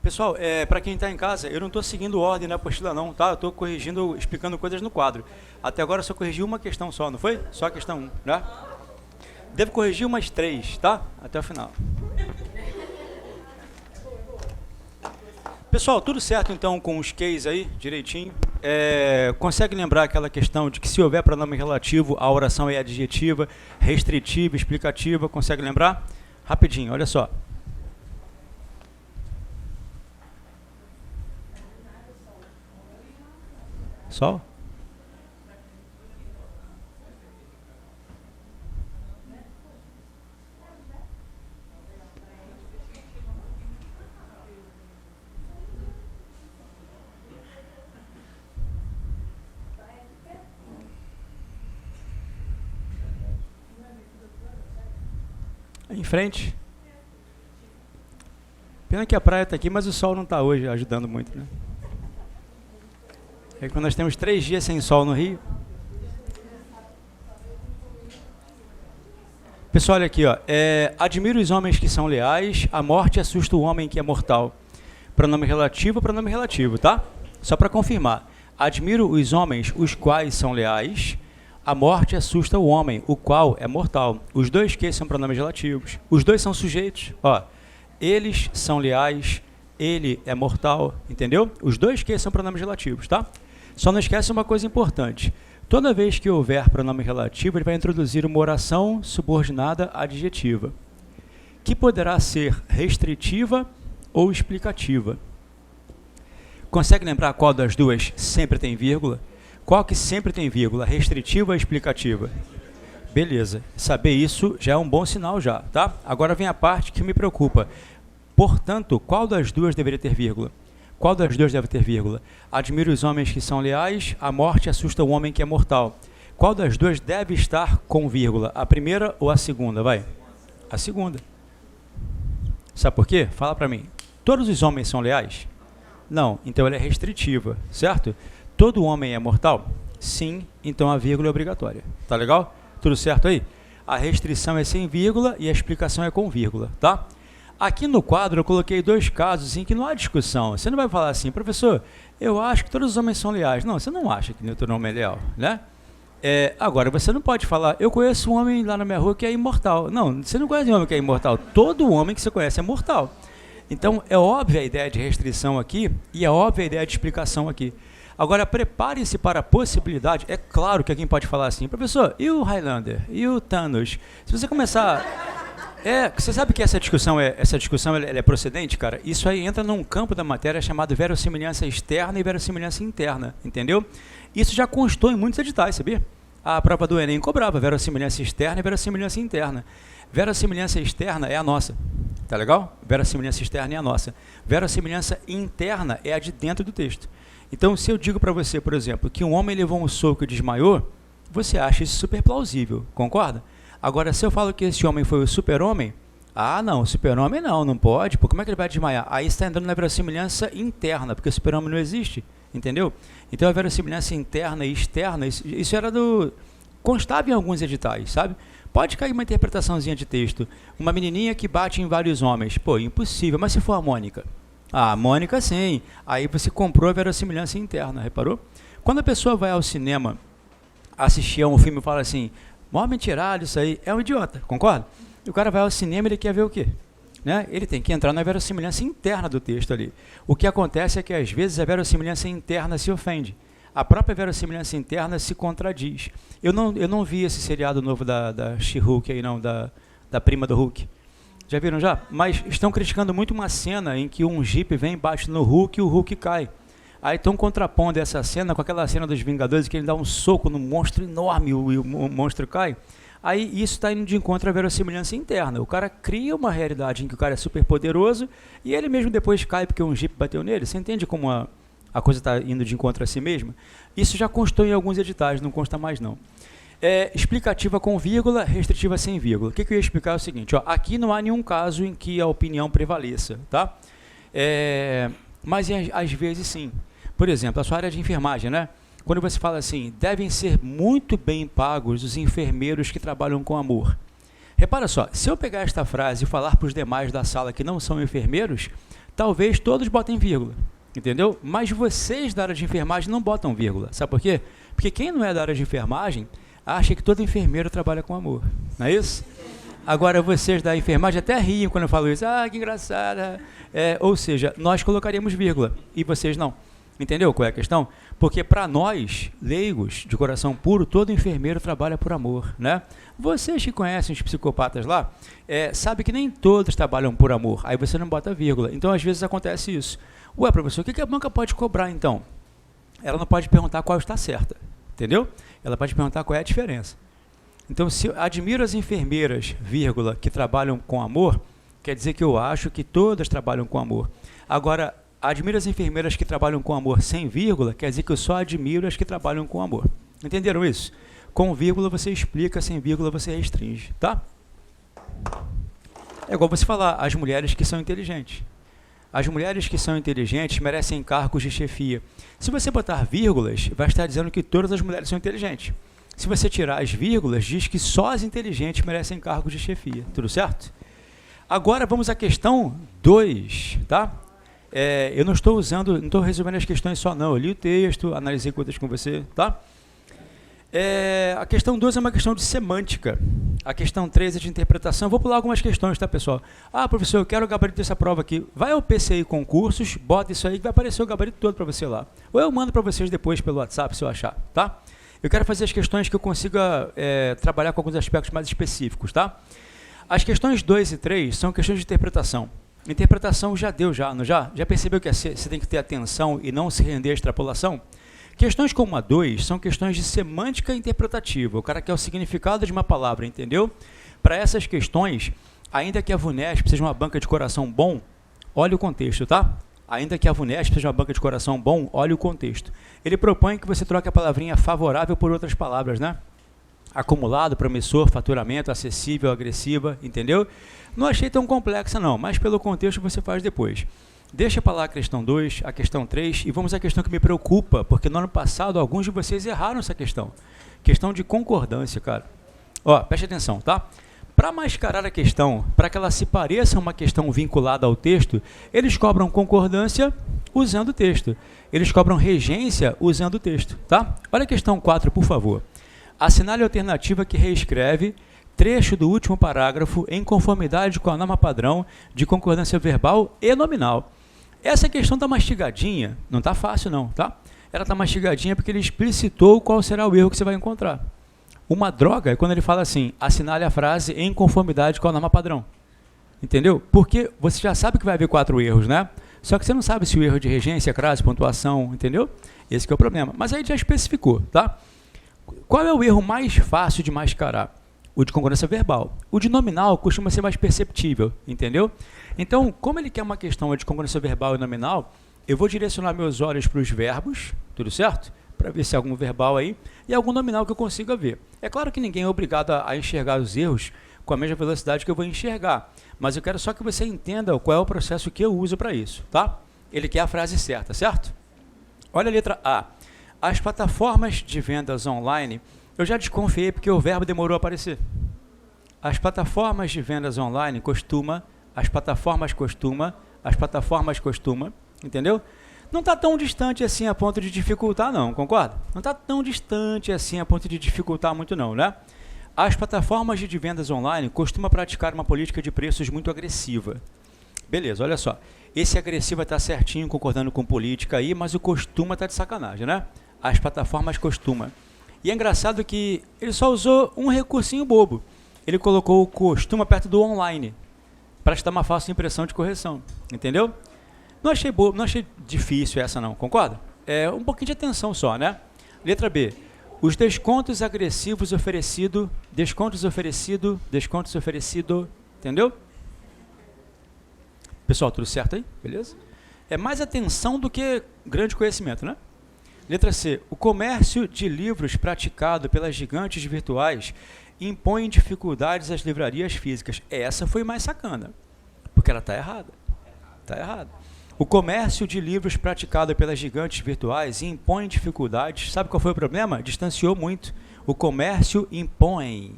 Pessoal, para quem está em casa, eu não estou seguindo ordem na apostila não, tá? Eu estou corrigindo, explicando coisas no quadro. Até agora eu só corrigi uma questão só, não foi? Só a questão 1, né? Devo corrigir umas 3, tá? Até o final. Pessoal, tudo certo então com os cases aí, direitinho? Consegue lembrar aquela questão de que se houver pronome relativo, a oração é adjetiva, restritiva, explicativa, consegue lembrar? Rapidinho, olha só. Sol? Em frente. Pena que a praia está aqui, mas o sol não está hoje ajudando muito, né? É quando nós temos 3 dias sem sol no Rio. Pessoal, olha aqui, ó. Admiro os homens que são leais, a morte assusta o homem que é mortal. Pronome relativo, tá? Só para confirmar. Admiro os homens, os quais são leais, a morte assusta o homem, o qual é mortal. Os dois que são pronomes relativos. Os dois são sujeitos, ó. Eles são leais, ele é mortal, entendeu? Os dois que são pronomes relativos, tá? Só não esquece uma coisa importante. Toda vez que houver pronome relativo, ele vai introduzir uma oração subordinada adjetiva, que poderá ser restritiva ou explicativa. Consegue lembrar qual das duas sempre tem vírgula? Qual que sempre tem vírgula? Restritiva ou explicativa? Beleza. Saber isso já é um bom sinal já, tá? Agora vem a parte que me preocupa. Portanto, qual das duas deveria ter vírgula? Qual das duas deve ter vírgula? Admiro os homens que são leais, a morte assusta o homem que é mortal. Qual das duas deve estar com vírgula? A primeira ou a segunda? Vai. A segunda. Sabe por quê? Fala para mim. Todos os homens são leais? Não. Então ela é restritiva, certo? Todo homem é mortal? Sim. Então a vírgula é obrigatória. Tá legal? Tudo certo aí? A restrição é sem vírgula e a explicação é com vírgula, tá? Aqui no quadro eu coloquei 2 casos em que não há discussão. Você não vai falar assim, professor, eu acho que todos os homens são leais. Não, você não acha que Newton é leal, né? Agora, você não pode falar, eu conheço um homem lá na minha rua que é imortal. Não, você não conhece um homem que é imortal. Todo homem que você conhece é mortal. Então, é óbvia a ideia de restrição aqui e é óbvia a ideia de explicação aqui. Agora, prepare-se para a possibilidade, é claro que alguém pode falar assim, professor, e o Highlander? E o Thanos? Se você começar... você sabe que essa discussão ela é procedente, cara? Isso aí entra num campo da matéria chamado verossimilhança externa e verossimilhança interna, entendeu? Isso já constou em muitos editais, sabia? A prova do Enem cobrava verossimilhança externa e verossimilhança interna. Verossimilhança externa é a nossa, tá legal? Verossimilhança externa é a nossa. Verossimilhança interna é a de dentro do texto. Então, se eu digo para você, por exemplo, que um homem levou um soco e desmaiou, você acha isso super plausível, concorda? Agora, se eu falo que esse homem foi o super-homem, não, o super-homem não pode, pô, como é que ele vai desmaiar? Aí está entrando na verossimilhança interna, porque o super-homem não existe, entendeu? Então, a verossimilhança interna e externa, isso era constava em alguns editais, sabe? Pode cair uma interpretaçãozinha de texto, uma menininha que bate em vários homens, pô, impossível, mas se for a Mônica? A Mônica sim, aí você comprou a verossimilhança interna, reparou? Quando a pessoa vai ao cinema assistir a um filme e fala assim, mó mentiralho isso aí, é um idiota, concorda? E o cara vai ao cinema e ele quer ver o quê? Né? Ele tem que entrar na verossimilhança interna do texto ali. O que acontece é que às vezes a verossimilhança interna se ofende. A própria verossimilhança interna se contradiz. Eu não vi esse seriado novo da She-Hulk aí não, da prima do Hulk. Já viram já? Mas estão criticando muito uma cena em que um Jeep vem, bate no Hulk e o Hulk cai. Aí estão contrapondo essa cena com aquela cena dos Vingadores que ele dá um soco no monstro enorme e o monstro cai. Aí isso está indo de encontro à verossimilhança interna. O cara cria uma realidade em que o cara é super poderoso e ele mesmo depois cai porque um Jeep bateu nele. Você entende como a coisa está indo de encontro a si mesma? Isso já constou em alguns editais, não consta mais não. Explicativa com vírgula, restritiva sem vírgula. O que eu ia explicar é o seguinte, ó, aqui não há nenhum caso em que a opinião prevaleça, tá? Mas às vezes sim. Por exemplo, a sua área de enfermagem, né? Quando você fala assim, devem ser muito bem pagos os enfermeiros que trabalham com amor. Repara só, se eu pegar esta frase e falar para os demais da sala que não são enfermeiros, talvez todos botem vírgula, entendeu? Mas vocês da área de enfermagem não botam vírgula. Sabe por quê? Porque quem não é da área de enfermagem acha que todo enfermeiro trabalha com amor, não é isso? Agora, vocês da enfermagem até riem quando eu falo isso. Ah, que engraçada. Ou seja, nós colocaríamos vírgula e vocês não. Entendeu qual é a questão? Porque para nós, leigos, de coração puro, todo enfermeiro trabalha por amor, né? Vocês que conhecem os psicopatas lá, sabem que nem todos trabalham por amor. Aí você não bota vírgula. Então, às vezes, acontece isso. Ué, professor, o que a banca pode cobrar, então? Ela não pode perguntar qual está certa, entendeu? Ela pode perguntar qual é a diferença. Então, se eu admiro as enfermeiras, vírgula, que trabalham com amor, quer dizer que eu acho que todas trabalham com amor. Agora, admiro as enfermeiras que trabalham com amor sem vírgula, quer dizer que eu só admiro as que trabalham com amor. Entenderam isso? Com vírgula você explica, sem vírgula você restringe, tá? É igual você falar, as mulheres que são inteligentes. As mulheres que são inteligentes merecem cargos de chefia. Se você botar vírgulas, vai estar dizendo que todas as mulheres são inteligentes. Se você tirar as vírgulas, diz que só as inteligentes merecem cargos de chefia. Tudo certo? Agora vamos à questão 2, tá? Eu não estou resolvendo as questões só não. Eu li o texto, analisei coisas com você, tá? A questão 2 é uma questão de semântica. A questão 3 é de interpretação. Vou pular algumas questões, tá, pessoal? Ah, professor, eu quero o gabarito dessa prova aqui. Vai ao PCI Concursos, bota isso aí que vai aparecer o gabarito todo para você lá. Ou eu mando para vocês depois pelo WhatsApp, se eu achar, tá? Eu quero fazer as questões que eu consiga trabalhar com alguns aspectos mais específicos, tá? As questões 2 e 3 são questões de interpretação. Interpretação já deu, não já? Já percebeu que você tem que ter atenção e não se render à extrapolação? Questões como a 2 são questões de semântica interpretativa. O cara quer o significado de uma palavra, entendeu? Para essas questões, ainda que a VUNESP seja uma banca de coração bom, olha o contexto, tá? Ainda que a VUNESP seja uma banca de coração bom, olha o contexto. Ele propõe que você troque a palavrinha favorável por outras palavras, né? Acumulado, promissor, faturamento, acessível, agressiva, entendeu? Não achei tão complexa não, mas pelo contexto você faz depois. Deixa para lá a questão 2, a questão 3 e vamos à questão que me preocupa, porque no ano passado alguns de vocês erraram essa questão. Questão de concordância, cara. Ó, preste atenção, tá? Para mascarar a questão, para que ela se pareça uma questão vinculada ao texto, eles cobram concordância usando o texto. Eles cobram regência usando o texto, tá? Olha a questão 4, por favor. Assinale a alternativa que reescreve trecho do último parágrafo em conformidade com a norma padrão de concordância verbal e nominal. Essa questão está mastigadinha, não está fácil não, tá? Ela está mastigadinha porque ele explicitou qual será o erro que você vai encontrar. Uma droga é quando ele fala assim, assinale a frase em conformidade com a norma padrão. Entendeu? Porque você já sabe que vai haver 4 erros, né? Só que você não sabe se o erro de regência, crase, pontuação, entendeu? Esse que é o problema. Mas aí já especificou, tá? Qual é o erro mais fácil de mascarar? O de concordância verbal. O de nominal costuma ser mais perceptível, entendeu? Então, como ele quer uma questão de concordância verbal e nominal, eu vou direcionar meus olhos para os verbos, tudo certo? Para ver se há algum verbal aí, e algum nominal que eu consiga ver. É claro que ninguém é obrigado a enxergar os erros com a mesma velocidade que eu vou enxergar, mas eu quero só que você entenda qual é o processo que eu uso para isso, tá? Ele quer a frase certa, certo? Olha a letra A. As plataformas de vendas online, eu já desconfiei porque o verbo demorou a aparecer. As plataformas de vendas online as plataformas costuma, entendeu? Não está tão distante assim a ponto de dificultar não, concorda? Não está tão distante assim a ponto de dificultar muito não, né? As plataformas de vendas online costumam praticar uma política de preços muito agressiva. Beleza, olha só. Esse agressivo está certinho, concordando com política aí, mas o costuma está de sacanagem, né? As plataformas costuma. E é engraçado que ele só usou um recursinho bobo. Ele colocou o costuma perto do online, para te dar uma falsa impressão de correção, entendeu? Não achei bobo, não achei difícil essa não, concorda? É um pouquinho de atenção só, né? Letra B. Os descontos agressivos oferecido, entendeu? Pessoal, tudo certo aí? Beleza? É mais atenção do que grande conhecimento, né? Letra C. O comércio de livros praticado pelas gigantes virtuais impõe dificuldades às livrarias físicas. Essa foi mais sacana, porque ela está errada. Está errada. O comércio de livros praticado pelas gigantes virtuais impõe dificuldades. Sabe qual foi o problema? Distanciou muito. O comércio impõe.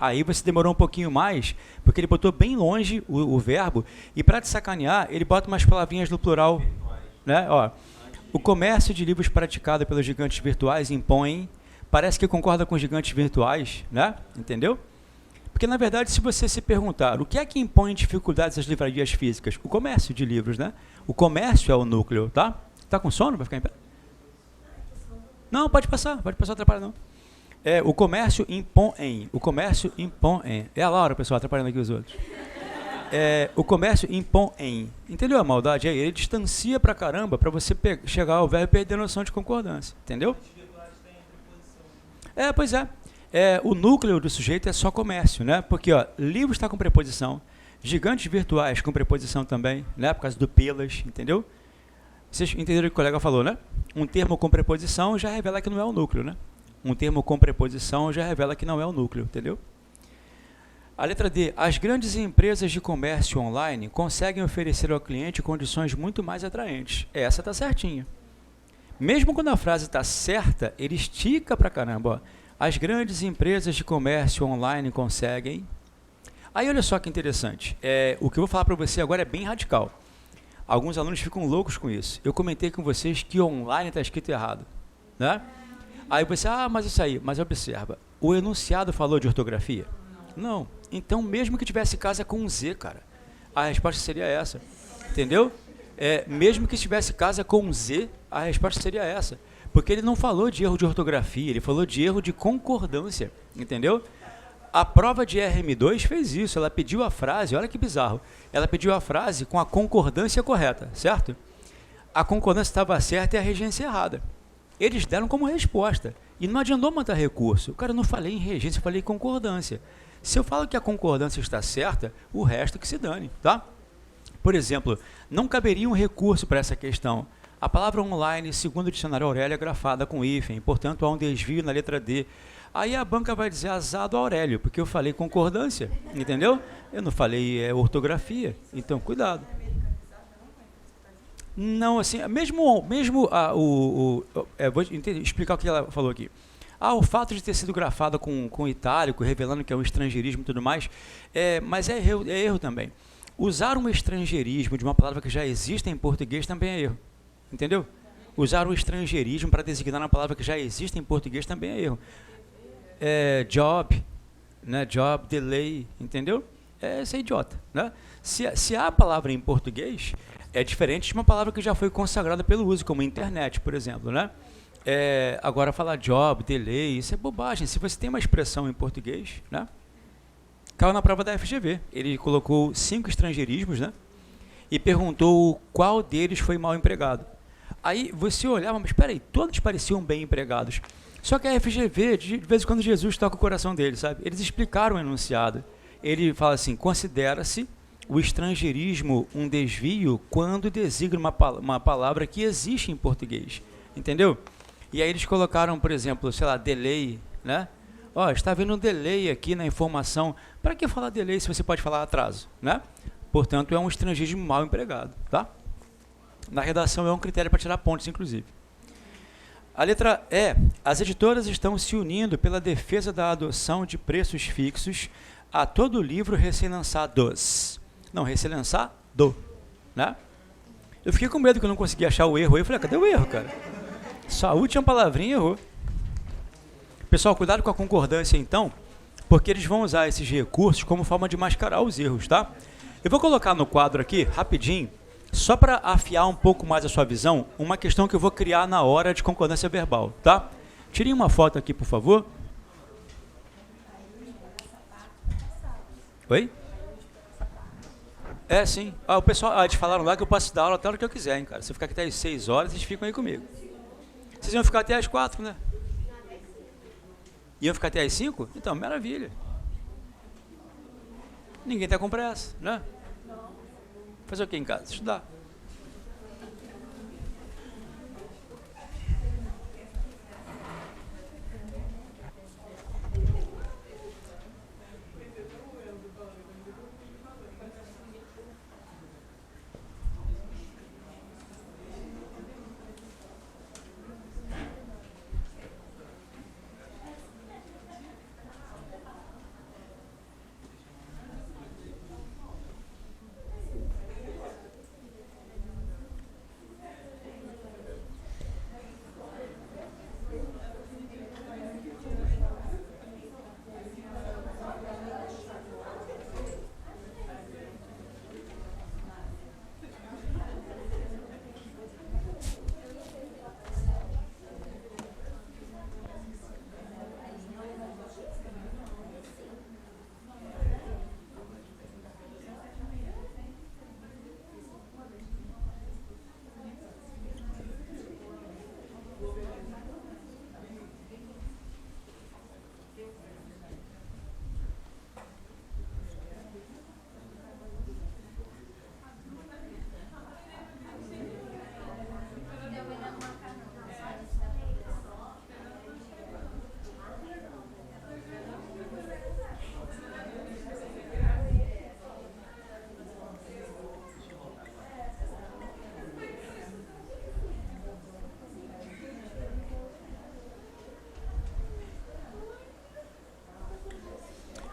Aí você demorou um pouquinho mais, porque ele botou bem longe o verbo, e para te sacanear, ele bota umas palavrinhas no plural, né? Ó, o comércio de livros praticado pelos gigantes virtuais impõe, parece que concorda com os gigantes virtuais, né? Entendeu? Porque, na verdade, se você se perguntar o que é que impõe dificuldades às livrarias físicas? O comércio de livros, né? O comércio é o núcleo, tá? Tá com sono? Vai ficar em pé? Não, pode passar, atrapalha não. O comércio impõe, É a Laura, pessoal, atrapalhando aqui os outros. O comércio impõe, entendeu a maldade aí? Ele distancia pra caramba pra você chegar ao verbo e perder a noção de concordância, entendeu? Pois é. O núcleo do sujeito é só comércio, né? Porque, ó, livro está com preposição, gigantes virtuais com preposição também, né? Por causa do pelas, entendeu? Vocês entenderam o que o colega falou, né? Um termo com preposição já revela que não é o núcleo, né? Um termo com preposição já revela que não é o núcleo, entendeu? A letra D. As grandes empresas de comércio online conseguem oferecer ao cliente condições muito mais atraentes. Essa está certinha. Mesmo quando a frase está certa, ele estica pra caramba, ó. As grandes empresas de comércio online conseguem. Aí olha só que interessante. O que eu vou falar para você agora é bem radical. Alguns alunos ficam loucos com isso. Eu comentei com vocês que online está escrito errado, né? Aí você, mas isso aí, mas observa. O enunciado falou de ortografia? Não. Então, mesmo que tivesse casa com um Z, cara, a resposta seria essa. Entendeu? Mesmo que tivesse casa com um Z, a resposta seria essa. Porque ele não falou de erro de ortografia, ele falou de erro de concordância, entendeu? A prova de RM2 fez isso, ela pediu a frase, olha que bizarro, ela pediu a frase com a concordância correta, certo? A concordância estava certa e a regência errada. Eles deram como resposta, e não adiantou mandar recurso. Cara, eu não falei em regência, eu falei em concordância. Se eu falo que a concordância está certa, o resto que se dane, tá? Por exemplo, não caberia um recurso para essa questão. A palavra online, segundo o dicionário Aurélio, é grafada com hífen, portanto há um desvio na letra D. Aí a banca vai dizer azar do Aurélio, porque eu falei concordância, entendeu? Eu não falei ortografia, então cuidado. Não, assim, vou explicar o que ela falou aqui. O fato de ter sido grafada com itálico, revelando que é um estrangeirismo e tudo mais, mas é erro também. Usar um estrangeirismo de uma palavra que já existe em português também é erro. Entendeu? Usar o estrangeirismo para designar uma palavra que já existe em português também é erro. Job, né? Job, delay, entendeu? Isso é idiota, né? Se há a palavra em português, é diferente de uma palavra que já foi consagrada pelo uso, como internet, por exemplo, né? Agora falar job, delay, isso é bobagem. Se você tem uma expressão em português, né? Caiu na prova da FGV. Ele colocou 5 estrangeirismos, né? E perguntou qual deles foi mal empregado. Aí você olhava, mas espera aí, todos pareciam bem empregados. Só que a FGV, de vez em quando Jesus toca o coração deles, sabe? Eles explicaram o enunciado. Ele fala assim, considera-se o estrangeirismo um desvio quando designa uma palavra que existe em português. Entendeu? E aí eles colocaram, por exemplo, sei lá, delay, né? Está havendo um delay aqui na informação. Para que falar delay se você pode falar atraso, né? Portanto, é um estrangeirismo mal empregado, tá? Na redação é um critério para tirar pontos, inclusive. A letra E. As editoras estão se unindo pela defesa da adoção de preços fixos a todo livro recém-lançados. Não, recém-lançado, né? Eu fiquei com medo que eu não conseguia achar o erro aí. Eu falei, cadê o erro, cara? Só a última palavrinha errou. Pessoal, cuidado com a concordância, então, porque eles vão usar esses recursos como forma de mascarar os erros, tá? Eu vou colocar no quadro aqui, rapidinho, só para afiar um pouco mais a sua visão, uma questão que eu vou criar na hora de concordância verbal, tá? Tirem uma foto aqui, por favor. Oi? Sim. O pessoal, eles falaram lá que eu posso dar aula até a hora que eu quiser, hein, cara. Se eu ficar aqui até as 6 horas, vocês ficam aí comigo. Vocês iam ficar até as 4, né? Iam ficar até as 5? Então, maravilha. Ninguém está com pressa, né? Fazer o que em casa? Estudar.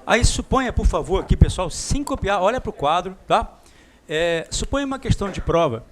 Aí suponha, por favor, aqui, pessoal, sem copiar, olha para o quadro, tá? Suponha uma questão de prova,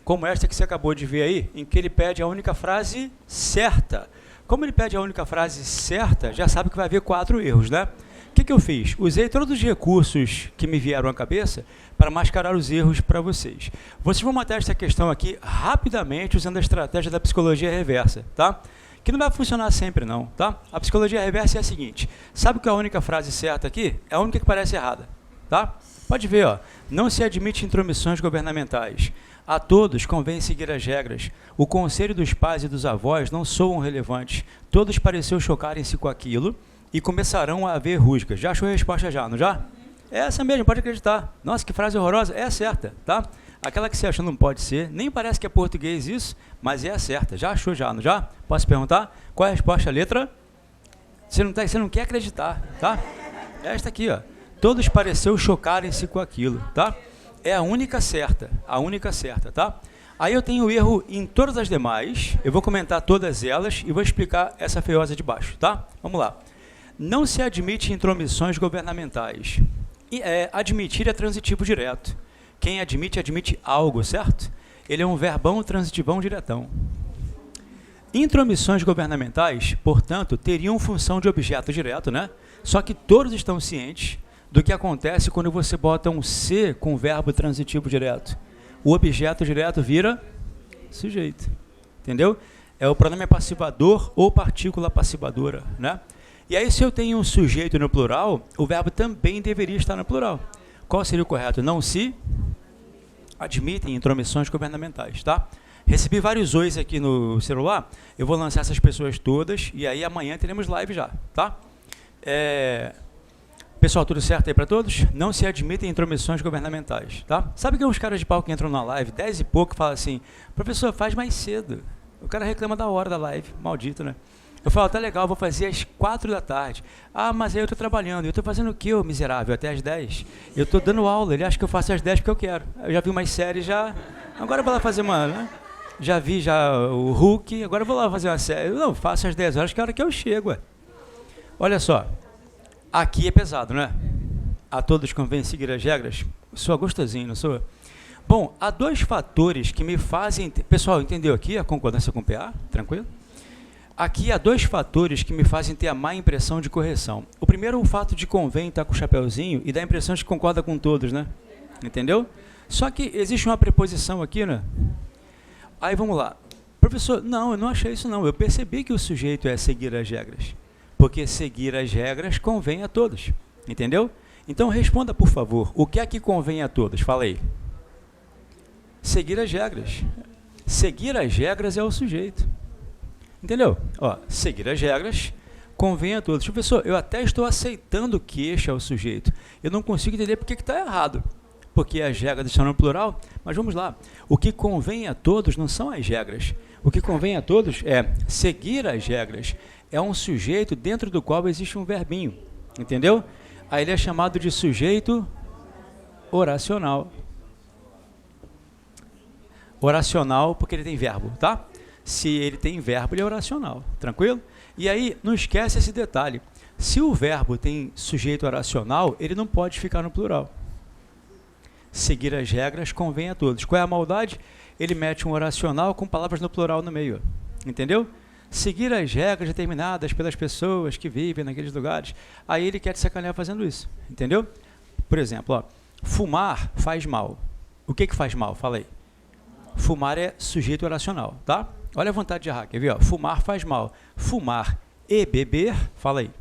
como esta que você acabou de ver aí, em que ele pede a única frase certa. Como ele pede a única frase certa, já sabe que vai haver 4 erros, né? O que eu fiz? Usei todos os recursos que me vieram à cabeça para mascarar os erros para vocês. Vocês vão matar esta questão aqui rapidamente usando a estratégia da psicologia reversa, tá? Que não vai funcionar sempre não, tá? A psicologia reversa é a seguinte, sabe que a única frase certa aqui é a única que parece errada, tá? Pode ver, ó, não se admite intromissões governamentais. A todos convém seguir as regras. O conselho dos pais e dos avós não soam relevantes. Todos pareceu chocarem-se com aquilo e começarão a haver rusgas. Já achou a resposta já, não já? É essa mesmo, pode acreditar. Nossa, que frase horrorosa. É a certa, tá? Aquela que você achou não pode ser, nem parece que é português isso, mas é a certa. Já achou já, não já? Posso perguntar? Qual é a resposta? A letra? Você não quer acreditar, tá? É esta aqui, ó. Todos pareceu chocarem-se com aquilo, tá? É a única certa, tá? Aí eu tenho erro em todas as demais, eu vou comentar todas elas e vou explicar essa feiosa de baixo, tá? Vamos lá. Não se admite intromissões governamentais. Admitir é transitivo direto. Quem admite, admite algo, certo? Ele é um verbão transitivão diretão. Intromissões governamentais, portanto, teriam função de objeto direto, né? Só que todos estão cientes do que acontece quando você bota um C com verbo transitivo direto. O objeto direto vira sujeito, entendeu? É o pronome passivador ou partícula passivadora, né? E aí, se eu tenho um sujeito no plural, o verbo também deveria estar no plural. Qual seria o correto? Não se admitem intromissões governamentais, tá? Recebi vários ois aqui no celular, eu vou lançar essas pessoas todas e aí amanhã teremos live já, tá? Pessoal, tudo certo aí para todos? Não se admitem intromissões governamentais, tá? Sabe que uns caras de pau que entram na live, 10 e pouco, falam assim, professor, faz mais cedo. O cara reclama da hora da live, maldito, né? Eu falo, tá legal, vou fazer às 4 da tarde. Ah, mas aí eu tô trabalhando. Eu tô fazendo o quê, ô miserável, até às 10? Eu tô dando aula, ele acha que eu faço às 10 porque eu quero. Eu já vi umas séries, já... Agora eu vou lá fazer uma, né? Já vi o Hulk, agora eu vou lá fazer uma série. Não, faço às 10 horas, que é a hora que eu chego, ué. Olha só. Aqui é pesado, né? A todos convém seguir as regras. Sou gostosinho, não sou? Bom, há 2 fatores que me fazem... Pessoal, entendeu aqui a concordância com o PA? Tranquilo? Aqui há 2 fatores que me fazem ter a má impressão de correção. O primeiro é o fato de convém estar com o chapeuzinho e dá a impressão de que concorda com todos, né? Entendeu? Só que existe uma preposição aqui, né? Aí vamos lá. Professor, não, eu não achei isso não. Eu percebi que o sujeito é seguir as regras. Porque seguir as regras convém a todos. Entendeu? Então responda, por favor, o que é que convém a todos? Fala aí. Seguir as regras. Seguir as regras é o sujeito. Entendeu? Ó, seguir as regras convém a todos. Professor, eu até estou aceitando que este é o sujeito. Eu não consigo entender porque que está errado. Porque as regras estão no plural. Mas vamos lá. O que convém a todos não são as regras. O que convém a todos é seguir as regras. É um sujeito dentro do qual existe um verbinho. Entendeu? Aí ele é chamado de sujeito oracional. Oracional porque ele tem verbo, tá? Se ele tem verbo, ele é oracional. Tranquilo? E aí, não esquece esse detalhe. Se o verbo tem sujeito oracional, ele não pode ficar no plural. Seguir as regras convém a todos. Qual é a maldade? Ele mete um oracional com palavras no plural no meio. Entendeu? Seguir as regras determinadas pelas pessoas que vivem naqueles lugares. Aí ele quer te sacanear fazendo isso. Entendeu? Por exemplo, ó, fumar faz mal. O que faz mal? Fala aí. Fumar é sujeito oracional, tá? Olha a vontade de errar, quer ver? Ó, fumar faz mal. Fumar e beber, fala aí.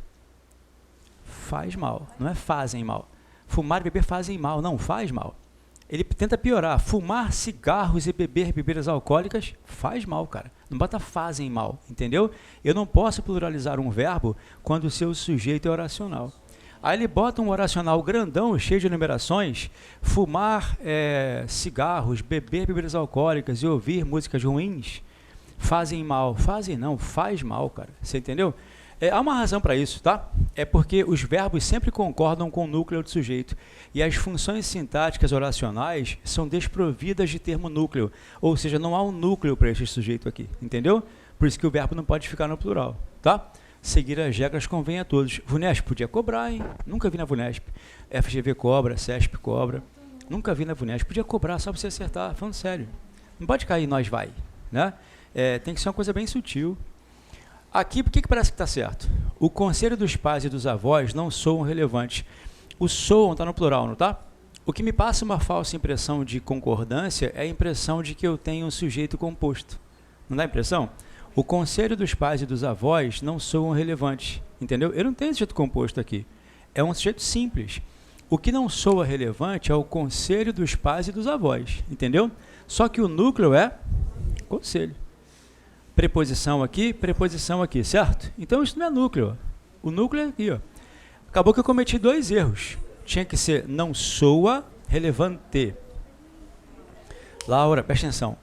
Faz mal, não é fazem mal. Fumar e beber fazem mal, não, faz mal. Ele tenta piorar. Fumar cigarros e beber bebidas alcoólicas faz mal, cara. Não bota fazem mal, entendeu? Eu não posso pluralizar um verbo quando o seu sujeito é oracional. Aí ele bota um oracional grandão, cheio de numerações. Fumar cigarros, beber bebidas alcoólicas e ouvir músicas ruins fazem mal. Fazem não, faz mal, cara. Você entendeu? Há uma razão para isso, tá? É porque os verbos sempre concordam com o núcleo do sujeito e as funções sintáticas oracionais são desprovidas de termo núcleo, ou seja, não há um núcleo para esse sujeito aqui, entendeu? Por isso que o verbo não pode ficar no plural, tá? seguir as regras convém a todos. VUNESP podia cobrar, hein? Nunca vi na VUNESP. FGV cobra, CESP cobra. Nunca vi na VUNESP. Podia cobrar só para você acertar, falando sério. Não pode cair, nós vai, né? Tem que ser uma coisa bem sutil. Aqui, por que parece que está certo? O conselho dos pais e dos avós não soam relevantes. O soam está no plural, não está? O que me passa uma falsa impressão de concordância é a impressão de que eu tenho um sujeito composto. Não dá impressão? O conselho dos pais e dos avós não soam relevantes, entendeu? Eu não tenho sujeito composto aqui. É um sujeito simples. O que não soa relevante é o conselho dos pais e dos avós, entendeu? Só que o núcleo é conselho. Preposição aqui, certo? Então isso não é núcleo. O núcleo é aqui, ó. Acabou que eu cometi 2 erros. Tinha que ser não soa relevante. Laura, presta atenção.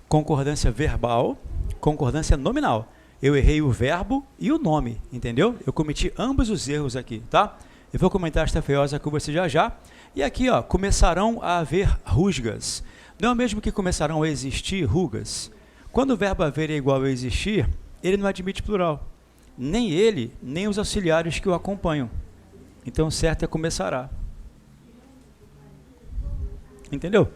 Concordância verbal, concordância nominal. Eu errei o verbo e o nome, entendeu? Eu cometi ambos os erros aqui, tá? Eu vou comentar esta feiosa com você já já. E aqui, ó, começarão a haver rusgas. Não é o mesmo que começarão a existir rugas. Quando o verbo haver é igual a existir, ele não admite plural. Nem ele, nem os auxiliares que o acompanham. Então, certo é começará. Entendeu?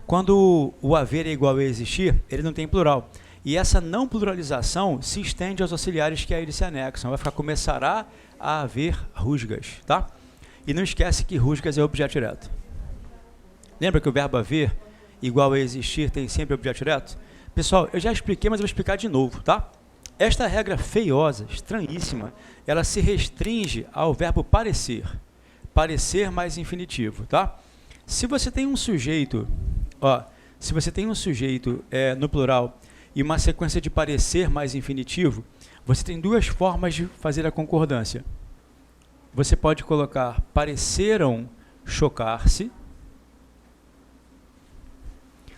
Quando o haver é igual a existir, ele não tem plural. E essa não pluralização se estende aos auxiliares que a ele se anexam. Vai ficar começará a haver rusgas, tá? E não esquece que rusgas é objeto direto. Lembra que o verbo haver igual a existir tem sempre objeto direto? Pessoal, eu já expliquei, mas eu vou explicar de novo, tá? Esta regra feiosa, estranhíssima, ela se restringe ao verbo parecer. Parecer mais infinitivo, tá? Se você tem um sujeito, ó, se você tem um sujeito no plural e uma sequência de parecer mais infinitivo, você tem 2 formas de fazer a concordância. Você pode colocar pareceram chocar-se,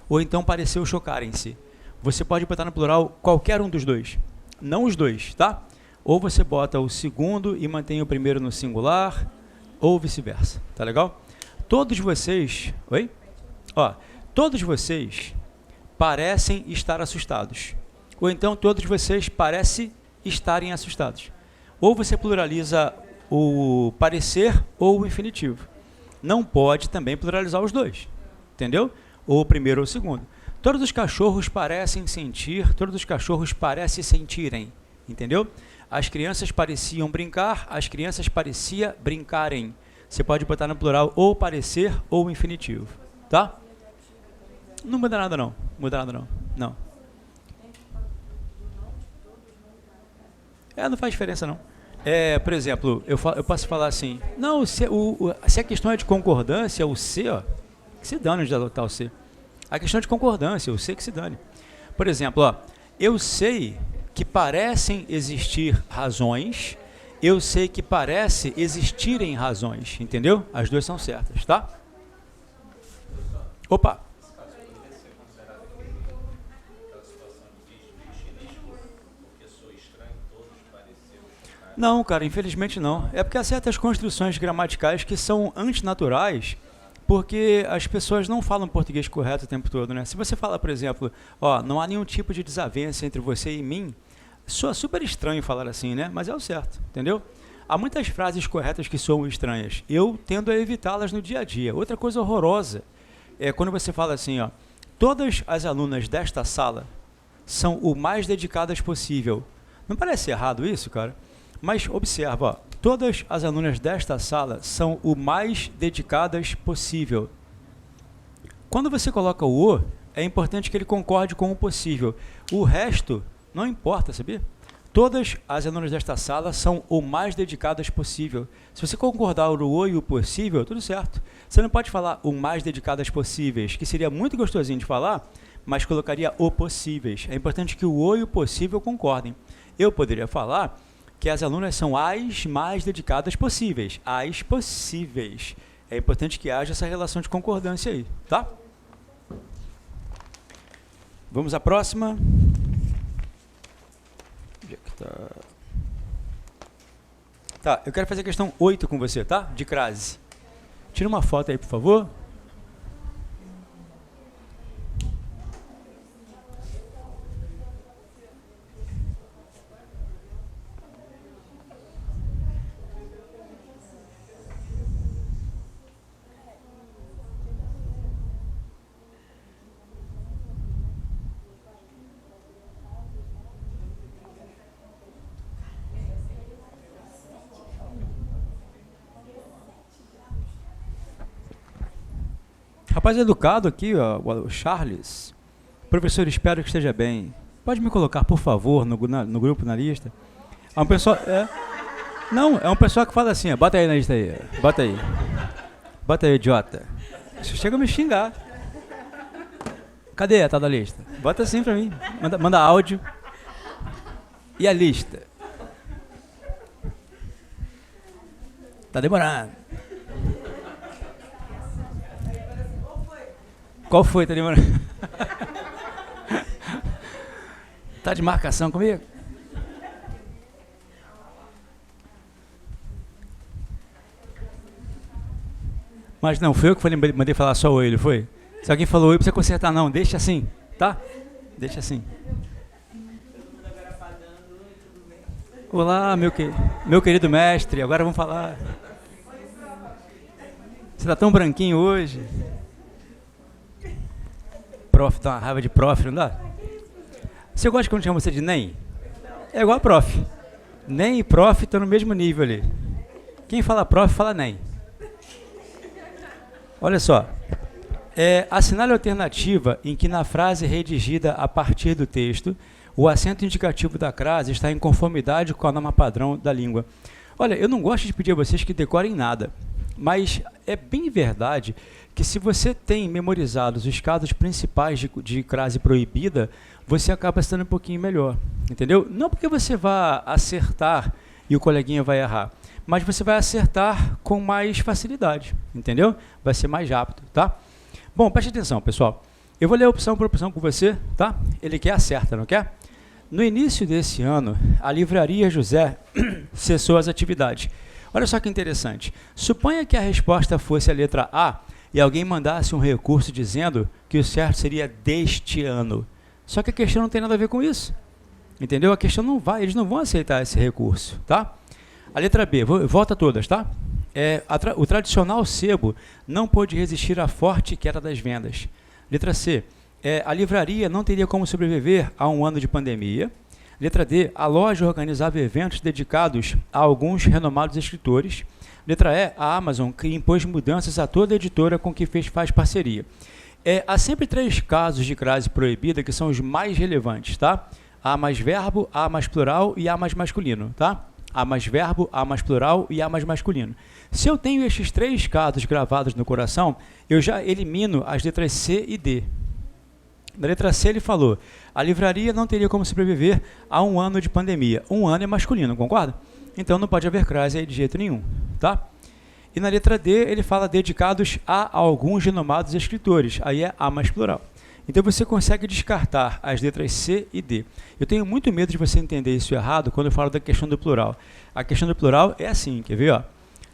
ou então pareceu chocarem-se. Você pode botar no plural qualquer um dos 2, não os 2, tá? Ou você bota o segundo e mantém o primeiro no singular, ou vice-versa, tá legal? Todos vocês, oi? Ó, todos vocês parecem estar assustados, ou então todos vocês parecem estarem assustados. Ou você pluraliza o parecer ou o infinitivo. Não pode também pluralizar os 2, entendeu? Ou o primeiro ou o segundo. Todos os cachorros parecem sentir, todos os cachorros parecem sentirem, entendeu? As crianças pareciam brincar, as crianças pareciam brincarem. Você pode botar no plural ou parecer ou infinitivo, tá? Não muda nada não, não. Não faz diferença não. Por exemplo, eu posso falar assim, não, se a questão é de concordância, o C, ó, que se dane de adotar o C. A questão é de concordância, eu sei que se dane. Por exemplo, ó, eu sei que parecem existir razões, eu sei que parece existirem razões, entendeu? As 2 são certas, tá? Opa! Não, cara, infelizmente não. É porque há certas construções gramaticais que são antinaturais, porque as pessoas não falam português correto o tempo todo, né? Se você fala, por exemplo, ó, não há nenhum tipo de desavença entre você e mim, soa super estranho falar assim, né? Mas é o certo, entendeu? Há muitas frases corretas que soam estranhas. Eu tendo a evitá-las no dia a dia. Outra coisa horrorosa é quando você fala assim, ó, todas as alunas desta sala são o mais dedicadas possível. Não parece errado isso, cara? Mas observa, ó, todas as alunas desta sala são o mais dedicadas possível. Quando você coloca o é importante que ele concorde com o possível. O resto não importa, sabia? Todas as alunas desta sala são o mais dedicadas possível. Se você concordar o e o possível, tudo certo. Você não pode falar o mais dedicadas possíveis, que seria muito gostosinho de falar, mas colocaria o possíveis. É importante que o e o possível concordem. Eu poderia falar que as alunas são as mais dedicadas possíveis, as possíveis. É importante que haja essa relação de concordância aí, tá? Vamos à próxima. Onde é que tá? Tá, eu quero fazer a questão 8 com você, tá? De crase. Tira uma foto aí, por favor. Rapaz educado aqui, ó, o Charles. Professor, espero que esteja bem. Pode me colocar, por favor, no grupo, na lista? É um pessoal... Não, é um pessoal que fala assim, ó, bota aí na lista aí. Bota aí. Bota aí, idiota. Você chega a me xingar. Cadê a tal da lista? Bota assim pra mim. Manda áudio. E a lista? Tá demorando. Qual foi? Tá demorando? Tá de marcação comigo? Mas não, foi eu que mandei falar só oi, ele foi? Se alguém falou oi, não precisa consertar não, deixa assim, tá? Deixa assim. Olá, meu querido mestre, agora vamos falar. Você tá tão branquinho hoje. Prof, tá uma raiva de prof, não dá? Você gosta quando chama você de NEM? É igual a prof. NEM e prof estão no mesmo nível ali. Quem fala prof, fala NEM. Olha só. Assinale a alternativa em que na frase redigida a partir do texto, o acento indicativo da crase está em conformidade com a norma padrão da língua. Olha, eu não gosto de pedir a vocês que decorem nada, mas é bem verdade que se você tem memorizados os casos principais de crase proibida, você acaba estando um pouquinho melhor, entendeu? Não porque você vá acertar e o coleguinha vai errar, mas você vai acertar com mais facilidade, entendeu? Vai ser mais rápido, tá? Bom, preste atenção, pessoal. Eu vou ler opção por opção com você, tá? Ele quer acerta, não quer? No início desse ano, a Livraria José cessou as atividades. Olha só que interessante. Suponha que a resposta fosse a letra A e alguém mandasse um recurso dizendo que o certo seria deste ano. Só que a questão não tem nada a ver com isso. Entendeu? A questão não vai, eles não vão aceitar esse recurso, tá? A letra B, volta todas, tá? O tradicional sebo não pôde resistir à forte queda das vendas. Letra C, a livraria não teria como sobreviver a um ano de pandemia. Letra D, a loja organizava eventos dedicados a alguns renomados escritores. Letra E, a Amazon que impôs mudanças a toda editora com que faz parceria. Há sempre 3 casos de crase proibida que são os mais relevantes, tá? A mais verbo, A mais plural e A mais masculino, tá? A mais verbo, A mais plural e A mais masculino. Se eu tenho estes 3 casos gravados no coração, eu já elimino as letras C e D. Na letra C ele falou, a livraria não teria como sobreviver a um ano de pandemia. Um ano é masculino, concorda? Então não pode haver crase aí de jeito nenhum, tá? E na letra D ele fala dedicados a alguns renomados escritores. Aí é A mais plural. Então você consegue descartar as letras C e D. Eu tenho muito medo de você entender isso errado quando eu falo da questão do plural. A questão do plural é assim, quer ver? Ó?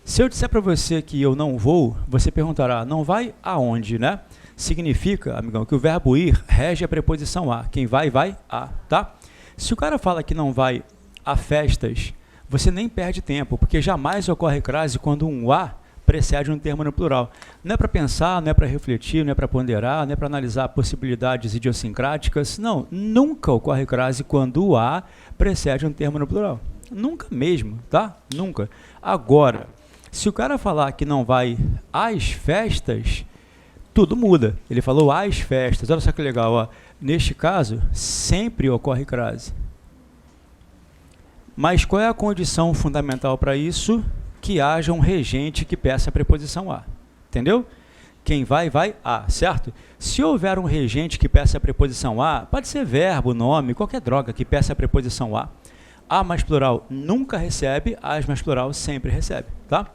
Se eu disser para você que eu não vou, você perguntará, não vai aonde, né? Significa, amigão, que o verbo ir rege a preposição a. Quem vai, vai a, tá? Se o cara fala que não vai a festas, você nem perde tempo, porque jamais ocorre crase quando um a precede um termo no plural. Não é para pensar, não é para refletir, não é para ponderar, não é para analisar possibilidades idiosincráticas. Não, nunca ocorre crase quando o a precede um termo no plural. Nunca mesmo, tá? Nunca. Agora, se o cara falar que não vai às festas, tudo muda. Ele falou às festas. Olha só que legal, ó. Neste caso, sempre ocorre crase. Mas qual é a condição fundamental para isso? Que haja um regente que peça a preposição a. Entendeu? Quem vai, vai a, certo? Se houver um regente que peça a preposição a, pode ser verbo, nome, qualquer droga que peça a preposição a mais plural nunca recebe, as mais plural sempre recebe, tá?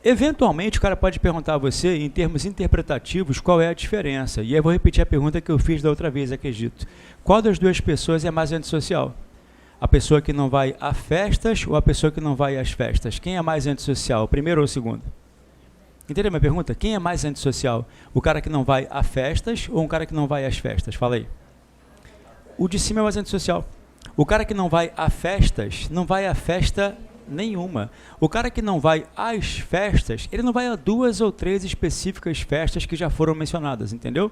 Eventualmente, o cara pode perguntar a você, em termos interpretativos, qual é a diferença. E aí eu vou repetir a pergunta que eu fiz da outra vez, acredito. Qual das duas pessoas é mais antissocial? A pessoa que não vai a festas ou a pessoa que não vai às festas? Quem é mais antissocial, o primeiro ou o segundo? Entendeu a minha pergunta? Quem é mais antissocial? O cara que não vai a festas ou um cara que não vai às festas? Fala aí. O de cima é mais antissocial. O cara que não vai a festas, não vai a festa nenhuma. O cara que não vai às festas, ele não vai a 2 ou 3 específicas festas que já foram mencionadas, entendeu?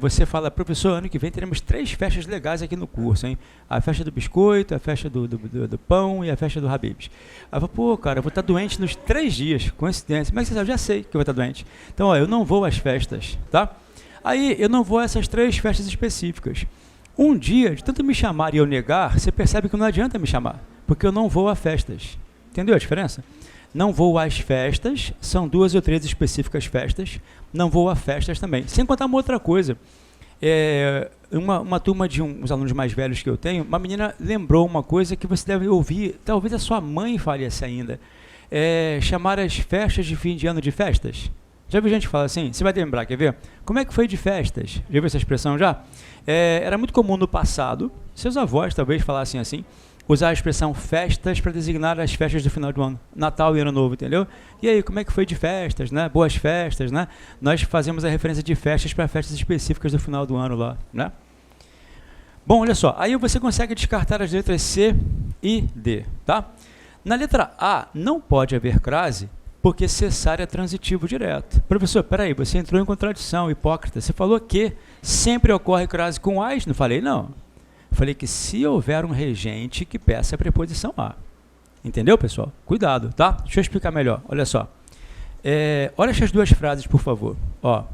você fala, professor, ano que vem teremos 3 festas legais aqui no curso, hein? A festa do biscoito, a festa do pão e a festa do Habib's. Aí eu falo, pô, cara, eu vou estar doente nos 3 dias, coincidência. Como é que você sabe? Já sei que eu vou estar doente. Então, ó, eu não vou às festas, tá? Aí, eu não vou a essas 3 festas específicas. Um dia, de tanto me chamar e eu negar, você percebe que não adianta me chamar, porque eu não vou a festas. Entendeu a diferença? Não vou às festas, são 2 ou 3 específicas festas, não vou a festas também. Sem contar uma outra coisa, uma turma de uns alunos mais velhos que eu tenho, uma menina lembrou uma coisa que você deve ouvir, talvez a sua mãe fale essa ainda, chamar as festas de fim de ano de festas. Já viu gente falar assim? Você vai lembrar, quer ver? Como é que foi de festas? Já viu essa expressão já? Era muito comum no passado, seus avós talvez falassem assim, usar a expressão festas para designar as festas do final do ano, Natal e Ano Novo, entendeu? E aí, como é que foi de festas, né? Boas festas, né? Nós fazemos a referência de festas para festas específicas do final do ano lá, né? Bom, olha só, aí você consegue descartar as letras C e D, tá? Na letra A, não pode haver crase, porque cessar é transitivo direto. Professor, peraí, você entrou em contradição, hipócrita. Você falou que sempre ocorre crase com as, não falei não. Falei que se houver um regente que peça a preposição a. Entendeu, pessoal? Cuidado, tá? Deixa eu explicar melhor. Olha só. Olha essas 2 frases, por favor. Ó.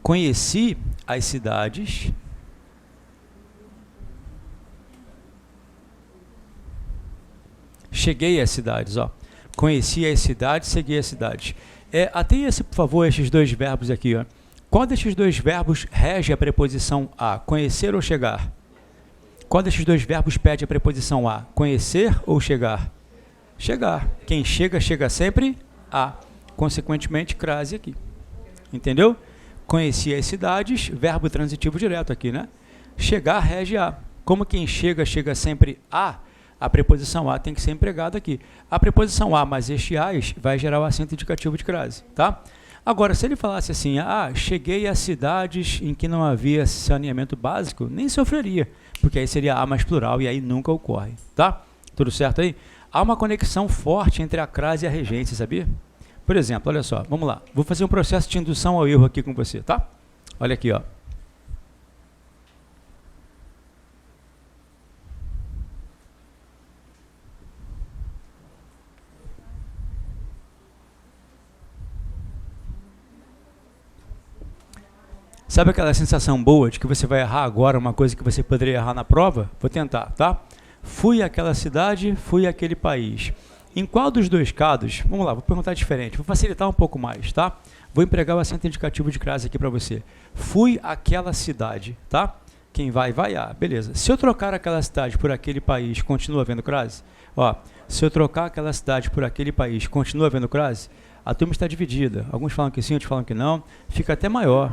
Conheci as cidades. Cheguei às cidades, ó. Conheci as cidades, cheguei às cidades. Atenha, por favor, esses 2 verbos aqui, ó. Qual desses 2 verbos rege a preposição a? Conhecer ou chegar? Qual desses 2 verbos pede a preposição a? Conhecer ou chegar? Chegar. Quem chega, chega sempre a. Consequentemente, crase aqui. Entendeu? Conheci as cidades, verbo transitivo direto aqui, né? Chegar rege a. Como quem chega, chega sempre a preposição a tem que ser empregada aqui. A preposição a mais este as vai gerar o acento indicativo de crase, tá? Agora, se ele falasse assim, cheguei a cidades em que não havia saneamento básico, nem sofreria, porque aí seria a mais plural e aí nunca ocorre, tá? Tudo certo aí? Há uma conexão forte entre a crase e a regência, sabia? Por exemplo, olha só, vamos lá. Vou fazer um processo de indução ao erro aqui com você, tá? Olha aqui, ó. Sabe aquela sensação boa de que você vai errar agora uma coisa que você poderia errar na prova? Vou tentar, tá? Fui àquela cidade, fui àquele país. Em qual dos 2 casos, vamos lá, vou perguntar diferente, vou facilitar um pouco mais, tá? Vou empregar o acento indicativo de crase aqui para você. Fui àquela cidade, tá? Quem vai, vai a. Beleza. Se eu trocar aquela cidade por aquele país, continua havendo crase? Ó, se eu trocar aquela cidade por aquele país, continua havendo crase? A turma está dividida. Alguns falam que sim, outros falam que não. Fica até maior.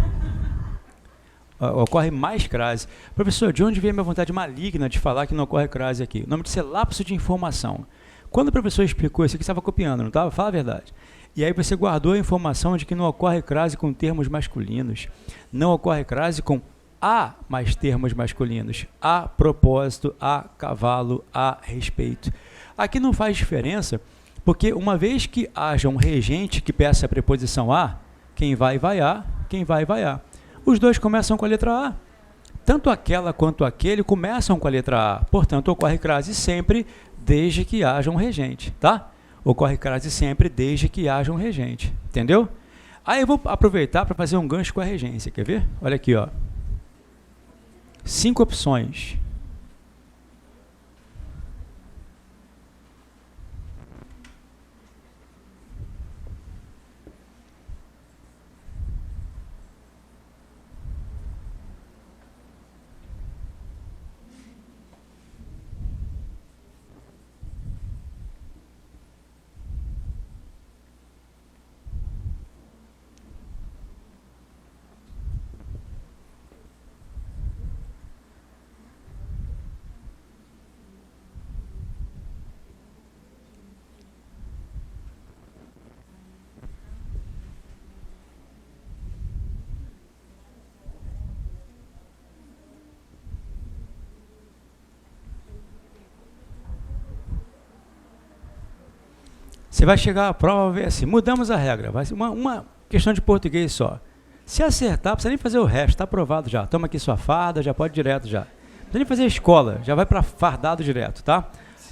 Ocorre mais crase. Professor, de onde vem a minha vontade maligna de falar que não ocorre crase aqui? O nome disso é lapso de informação. Quando o professor explicou isso aqui, você estava copiando, não estava? Fala a verdade. E aí você guardou a informação de que não ocorre crase com termos masculinos. Não ocorre crase com a mais termos masculinos. A propósito, a cavalo, a respeito. Aqui não faz diferença, porque uma vez que haja um regente que peça a preposição a, quem vai, vai a, quem vai, vai a. Os 2 começam com a letra A. Tanto aquela quanto aquele começam com a letra A. Portanto, ocorre crase sempre desde que haja um regente, tá? Ocorre crase sempre desde que haja um regente, entendeu? Aí eu vou aproveitar para fazer um gancho com a regência, quer ver? Olha aqui, ó. 5 opções. Você vai chegar à prova e ver assim, mudamos a regra, vai ser uma questão de português só. Se acertar, não precisa nem fazer o resto, está aprovado já. Toma aqui sua farda, já pode ir direto já. Não precisa nem fazer a escola, já vai para fardado direto, tá?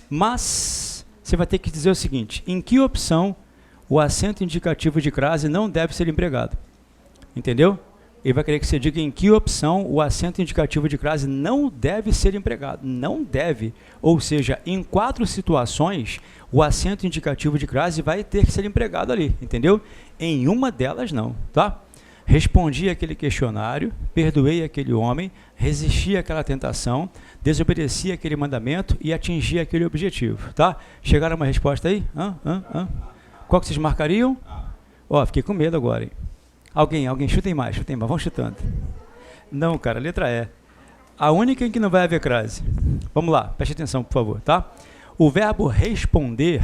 Mas você vai ter que dizer o seguinte, em que opção o acento indicativo de crase não deve ser empregado? Entendeu? Ele vai querer que você diga em que opção o acento indicativo de crase não deve ser empregado. Não deve. Ou seja, em 4 situações, o acento indicativo de crase vai ter que ser empregado ali, entendeu? Em uma delas, não, tá? Respondi aquele questionário, perdoei aquele homem, resisti àquela tentação, desobedeci aquele mandamento e atingi aquele objetivo, tá? Chegaram a uma resposta aí? Qual que vocês marcariam? Ó, fiquei com medo agora, hein? Alguém, chutem mais, vão chutando. Não, cara, letra E. A única em que não vai haver crase. Vamos lá, preste atenção, por favor, tá? O verbo responder,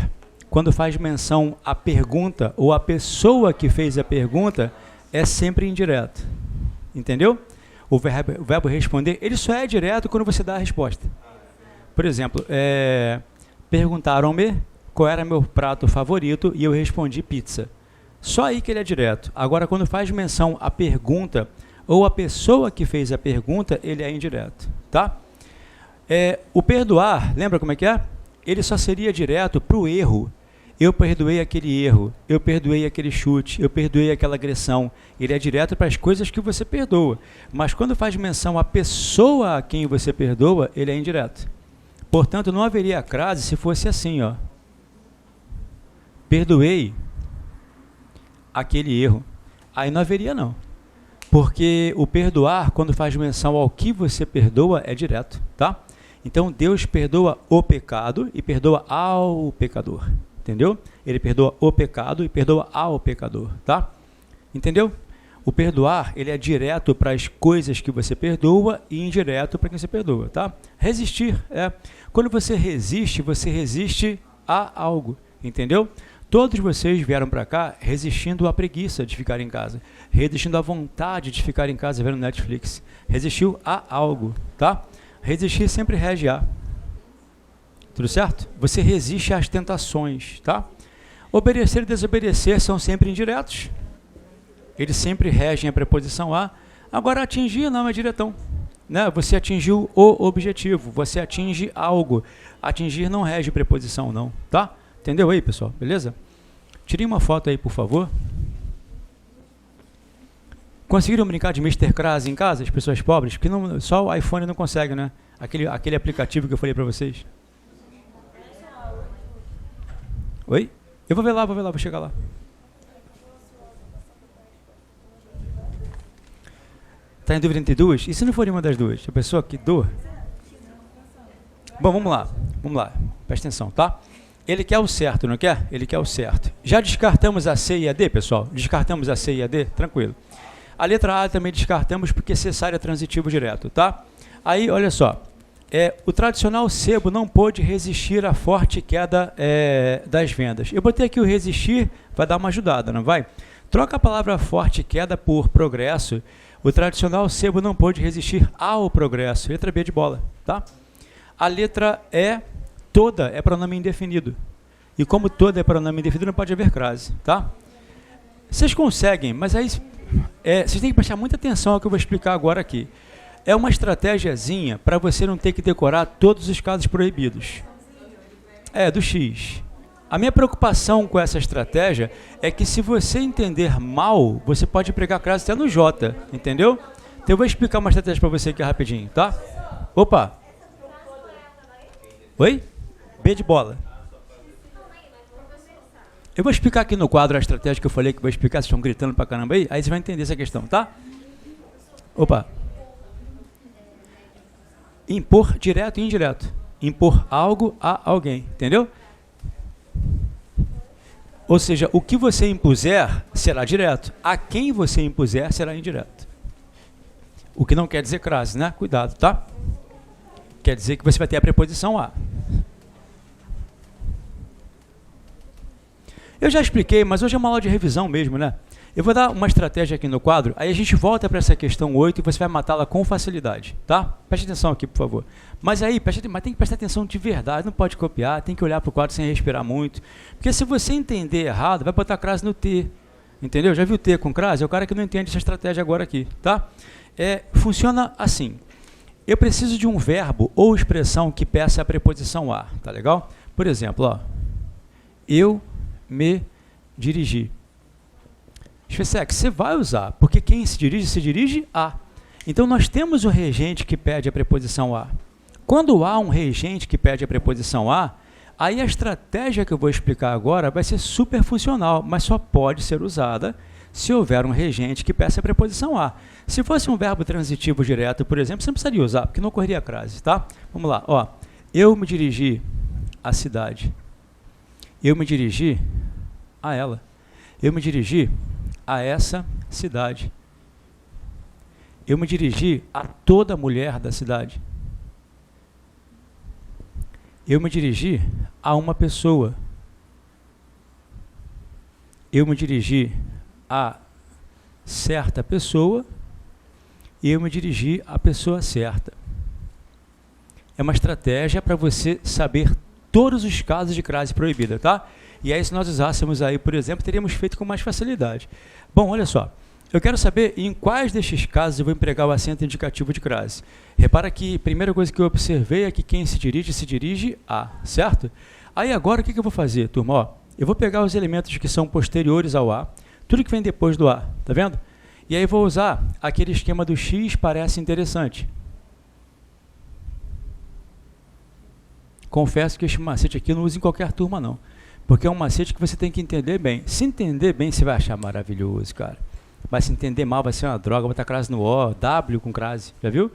quando faz menção à pergunta ou à pessoa que fez a pergunta, é sempre indireto. Entendeu? O verbo responder, ele só é direto quando você dá a resposta. Por exemplo, perguntaram-me qual era meu prato favorito e eu respondi pizza. Só aí que ele é direto. Agora, quando faz menção à pergunta ou à pessoa que fez a pergunta, ele é indireto, tá? O perdoar, lembra como é que é? Ele só seria direto para o erro. Eu perdoei aquele erro, eu perdoei aquele chute, eu perdoei aquela agressão. Ele é direto para as coisas que você perdoa. Mas quando faz menção à pessoa a quem você perdoa, ele é indireto. Portanto, não haveria crase se fosse assim, ó. Perdoei aquele erro. Aí não haveria não. Porque o perdoar, quando faz menção ao que você perdoa, é direto, tá? Então, Deus perdoa o pecado e perdoa ao pecador. Entendeu? Ele perdoa o pecado e perdoa ao pecador, tá? Entendeu? O perdoar, ele é direto para as coisas que você perdoa e indireto para quem você perdoa, tá? Resistir, quando você resiste a algo, entendeu? Todos vocês vieram para cá resistindo à preguiça de ficar em casa, resistindo à vontade de ficar em casa vendo Netflix, resistiu a algo, tá? Resistir sempre rege a. Tudo certo? Você resiste às tentações, tá? Obedecer e desobedecer são sempre indiretos. Eles sempre regem a preposição a. Agora, atingir não é diretão, né? Você atingiu o objetivo, você atinge algo. Atingir não rege preposição, não, tá? Entendeu aí, pessoal? Beleza? Tirem uma foto aí, por favor. Conseguiram brincar de Mr. Krabs em casa, as pessoas pobres? Porque não, só o iPhone não consegue, né? Aquele aplicativo que eu falei para vocês. Oi? Eu vou ver lá, vou chegar lá. Está em dúvida entre duas? E se não for uma das duas? A pessoa que doa? Bom, vamos lá. Presta atenção, tá? Ele quer o certo, não quer? Ele quer o certo. Já descartamos a C e a D, pessoal? Descartamos a C e a D? Tranquilo. A letra A também descartamos porque cessar é transitivo direto, tá? Aí, olha só. O tradicional sebo não pôde resistir à forte queda das vendas. Eu botei aqui o resistir, vai dar uma ajudada, não vai? Troca a palavra forte queda por progresso. O tradicional sebo não pôde resistir ao progresso. Letra B de bola, tá? A letra E, toda é pronome indefinido. E como toda é pronome indefinido, não pode haver crase, tá? Vocês conseguem, mas aí vocês têm que prestar muita atenção ao que eu vou explicar agora aqui. É uma estratégiazinha para você não ter que decorar todos os casos proibidos. Do X. A minha preocupação com essa estratégia é que se você entender mal, você pode pregar crase até no J, entendeu? Então eu vou explicar uma estratégia para você aqui rapidinho, tá? Opa! Oi? B de bola. Eu vou explicar aqui no quadro a estratégia que eu falei que eu vou explicar, vocês estão gritando pra caramba aí você vai entender essa questão, tá? Opa! Impor direto e indireto. Impor algo a alguém, entendeu? Ou seja, o que você impuser será direto. A quem você impuser será indireto. O que não quer dizer crase, né? Cuidado, tá? Quer dizer que você vai ter a preposição a. Eu já expliquei, mas hoje é uma aula de revisão mesmo, né? Eu vou dar uma estratégia aqui no quadro, aí a gente volta para essa questão 8 e você vai matá-la com facilidade, tá? Preste atenção aqui, por favor. Mas aí, mas tem que prestar atenção de verdade, não pode copiar, tem que olhar para o quadro sem respirar muito. Porque se você entender errado, vai botar crase no T, entendeu? Já viu T com crase? É o cara que não entende essa estratégia agora aqui, tá? Funciona assim. Eu preciso de um verbo ou expressão que peça a preposição a, tá legal? Por exemplo, ó, eu me dirigi. Você vai usar, porque quem se dirige a. Então, nós temos o regente que pede a preposição a. Quando há um regente que pede a preposição a, aí a estratégia que eu vou explicar agora vai ser super funcional, mas só pode ser usada se houver um regente que peça a preposição a. Se fosse um verbo transitivo direto, por exemplo, você não precisaria usar, porque não ocorreria crase, tá? Vamos lá, ó. Eu me dirigi à cidade. Eu me dirigi a ela. Eu me dirigi a essa cidade. Eu me dirigi a toda mulher da cidade. Eu me dirigi a uma pessoa. Eu me dirigi a certa pessoa. E eu me dirigi à pessoa certa. É uma estratégia para você saber todos os casos de crase proibida, tá? E aí, se nós usássemos aí, por exemplo, teríamos feito com mais facilidade. Bom, olha só. Eu quero saber em quais destes casos eu vou empregar o acento indicativo de crase. Repara que a primeira coisa que eu observei é que quem se dirige a, certo? Aí agora o que eu vou fazer, turma? Ó, eu vou pegar os elementos que são posteriores ao a, tudo que vem depois do a, tá vendo? E aí vou usar aquele esquema do X parece interessante. Confesso que esse macete aqui eu não uso em qualquer turma, não. Porque é um macete que você tem que entender bem. Se entender bem, você vai achar maravilhoso, cara. Mas se entender mal, vai ser uma droga, botar crase no O, W com crase, já viu?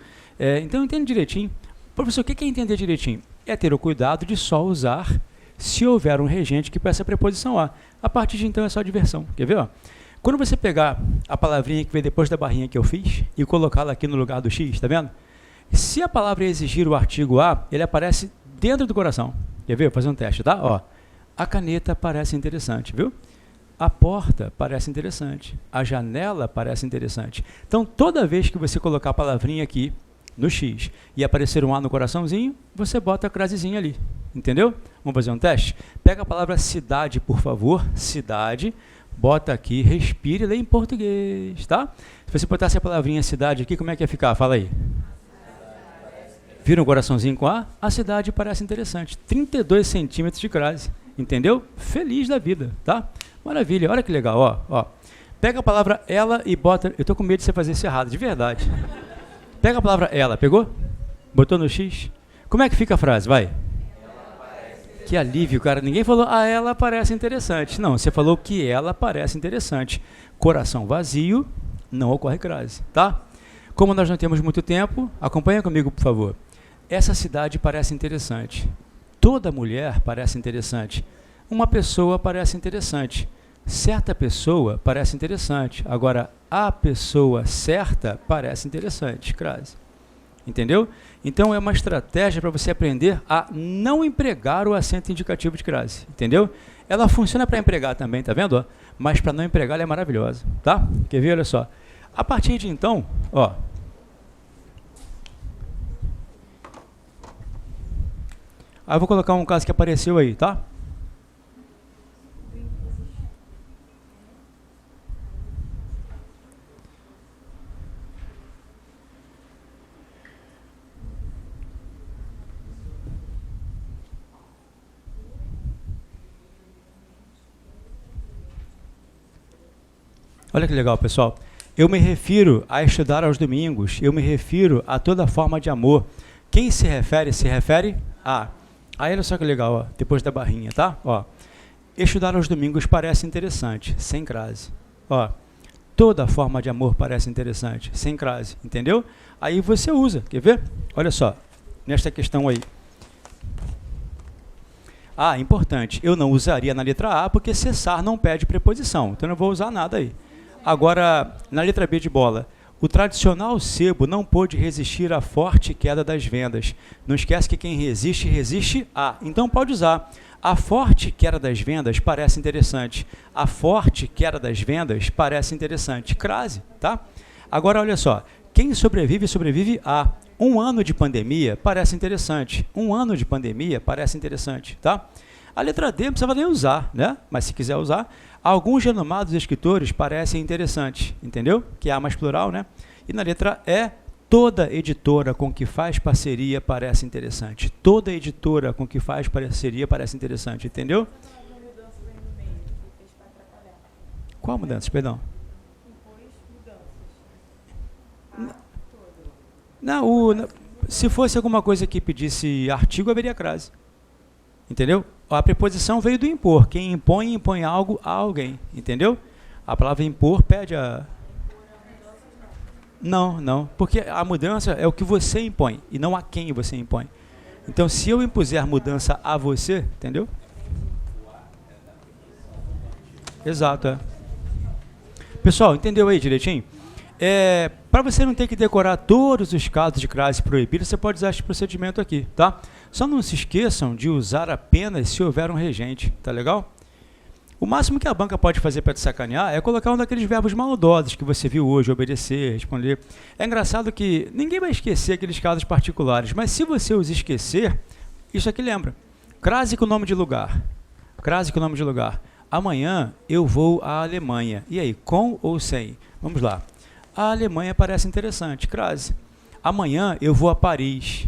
Então entende direitinho. Professor, o que é entender direitinho? É ter o cuidado de só usar se houver um regente que peça a preposição a. A partir de então é só diversão. Quer ver? Ó? Quando você pegar a palavrinha que vem depois da barrinha que eu fiz e colocá-la aqui no lugar do X, tá vendo? Se a palavra exigir o artigo a, ele aparece dentro do coração. Quer ver? Vou fazer um teste, tá? Ó, a caneta parece interessante, viu? A porta parece interessante. A janela parece interessante. Então, toda vez que você colocar a palavrinha aqui no X e aparecer um A no coraçãozinho, você bota a crasezinha ali. Entendeu? Vamos fazer um teste? Pega a palavra cidade, por favor. Cidade. Bota aqui, respire e lê em português, tá? Se você botasse a palavrinha cidade aqui, como é que ia ficar? Fala aí. Vira um coraçãozinho com A? A cidade parece interessante. 32 centímetros de crase. Entendeu? Feliz da vida, tá? Maravilha, olha que legal, ó. Pega a palavra ela e bota... Eu tô com medo de você fazer isso errado, de verdade. Pega a palavra ela, pegou? Botou no X? Como é que fica a frase? Vai. Que alívio, cara. Ninguém falou, ela parece interessante. Não, você falou que ela parece interessante. Coração vazio, não ocorre crase, tá? Como nós não temos muito tempo, acompanha comigo, por favor. Essa cidade parece interessante. Toda mulher parece interessante. Uma pessoa parece interessante. Certa pessoa parece interessante. Agora, a pessoa certa parece interessante. Crase. Entendeu? Então, é uma estratégia para você aprender a não empregar o acento indicativo de crase. Entendeu? Ela funciona para empregar também, tá vendo? Ó? Mas para não empregar, ela é maravilhosa. Tá? Quer ver? Olha só. A partir de então, ó. Aí eu vou colocar um caso que apareceu aí, tá? Olha que legal, pessoal. Eu me refiro a estudar aos domingos. Eu me refiro a toda forma de amor. Quem se refere a... Aí olha só que legal, ó, depois da barrinha, tá? Ó, estudar aos domingos parece interessante, sem crase. Ó, toda forma de amor parece interessante, sem crase, entendeu? Aí você usa, quer ver? Olha só, nesta questão aí. Importante, eu não usaria na letra A porque cessar não pede preposição, então eu não vou usar nada aí. Agora, na letra B de bola, O tradicional sebo não pôde resistir à forte queda das vendas. Não esquece que quem resiste, resiste a. Então pode usar. A forte queda das vendas parece interessante. A forte queda das vendas parece interessante. Crase, tá? Agora, olha só. Quem sobrevive, sobrevive a. Um ano de pandemia parece interessante. Um ano de pandemia parece interessante, tá? A letra D não precisava nem usar, né? Mas se quiser usar, alguns renomados escritores parecem interessantes, entendeu? Que é A mais plural, né? E na letra E, toda editora com que faz parceria parece interessante. Toda editora com que faz parceria parece interessante, entendeu? Qual mudança, perdão? Não, se fosse alguma coisa que pedisse artigo, haveria crase. Entendeu? A preposição veio do impor. Quem impõe, impõe algo a alguém. Entendeu? A palavra impor pede a... Não. Porque a mudança é o que você impõe e não a quem você impõe. Então, se eu impuser mudança a você, entendeu? Exato, é. Pessoal, entendeu aí direitinho? Para você não ter que decorar todos os casos de crase proibida, você pode usar esse procedimento aqui, tá? Só não se esqueçam de usar apenas se houver um regente, tá legal? O máximo que a banca pode fazer para te sacanear é colocar um daqueles verbos maldosos que você viu hoje, obedecer, responder. É engraçado que ninguém vai esquecer aqueles casos particulares, mas se você os esquecer, isso aqui lembra. Crase com nome de lugar. Crase com nome de lugar. Amanhã eu vou à Alemanha. E aí, com ou sem? Vamos lá. A Alemanha parece interessante, crase. Amanhã eu vou a Paris.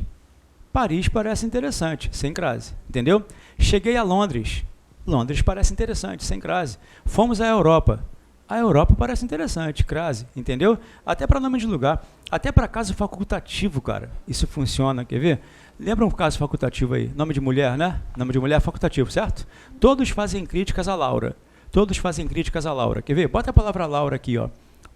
Paris parece interessante, sem crase, entendeu? Cheguei a Londres. Londres parece interessante, sem crase. Fomos à Europa. A Europa parece interessante, crase, entendeu? Até para nome de lugar. Até para caso facultativo, cara. Isso funciona, quer ver? Lembra um caso facultativo aí? Nome de mulher, né? Nome de mulher facultativo, certo? Todos fazem críticas a Laura. Todos fazem críticas a Laura. Quer ver? Bota a palavra Laura aqui, ó.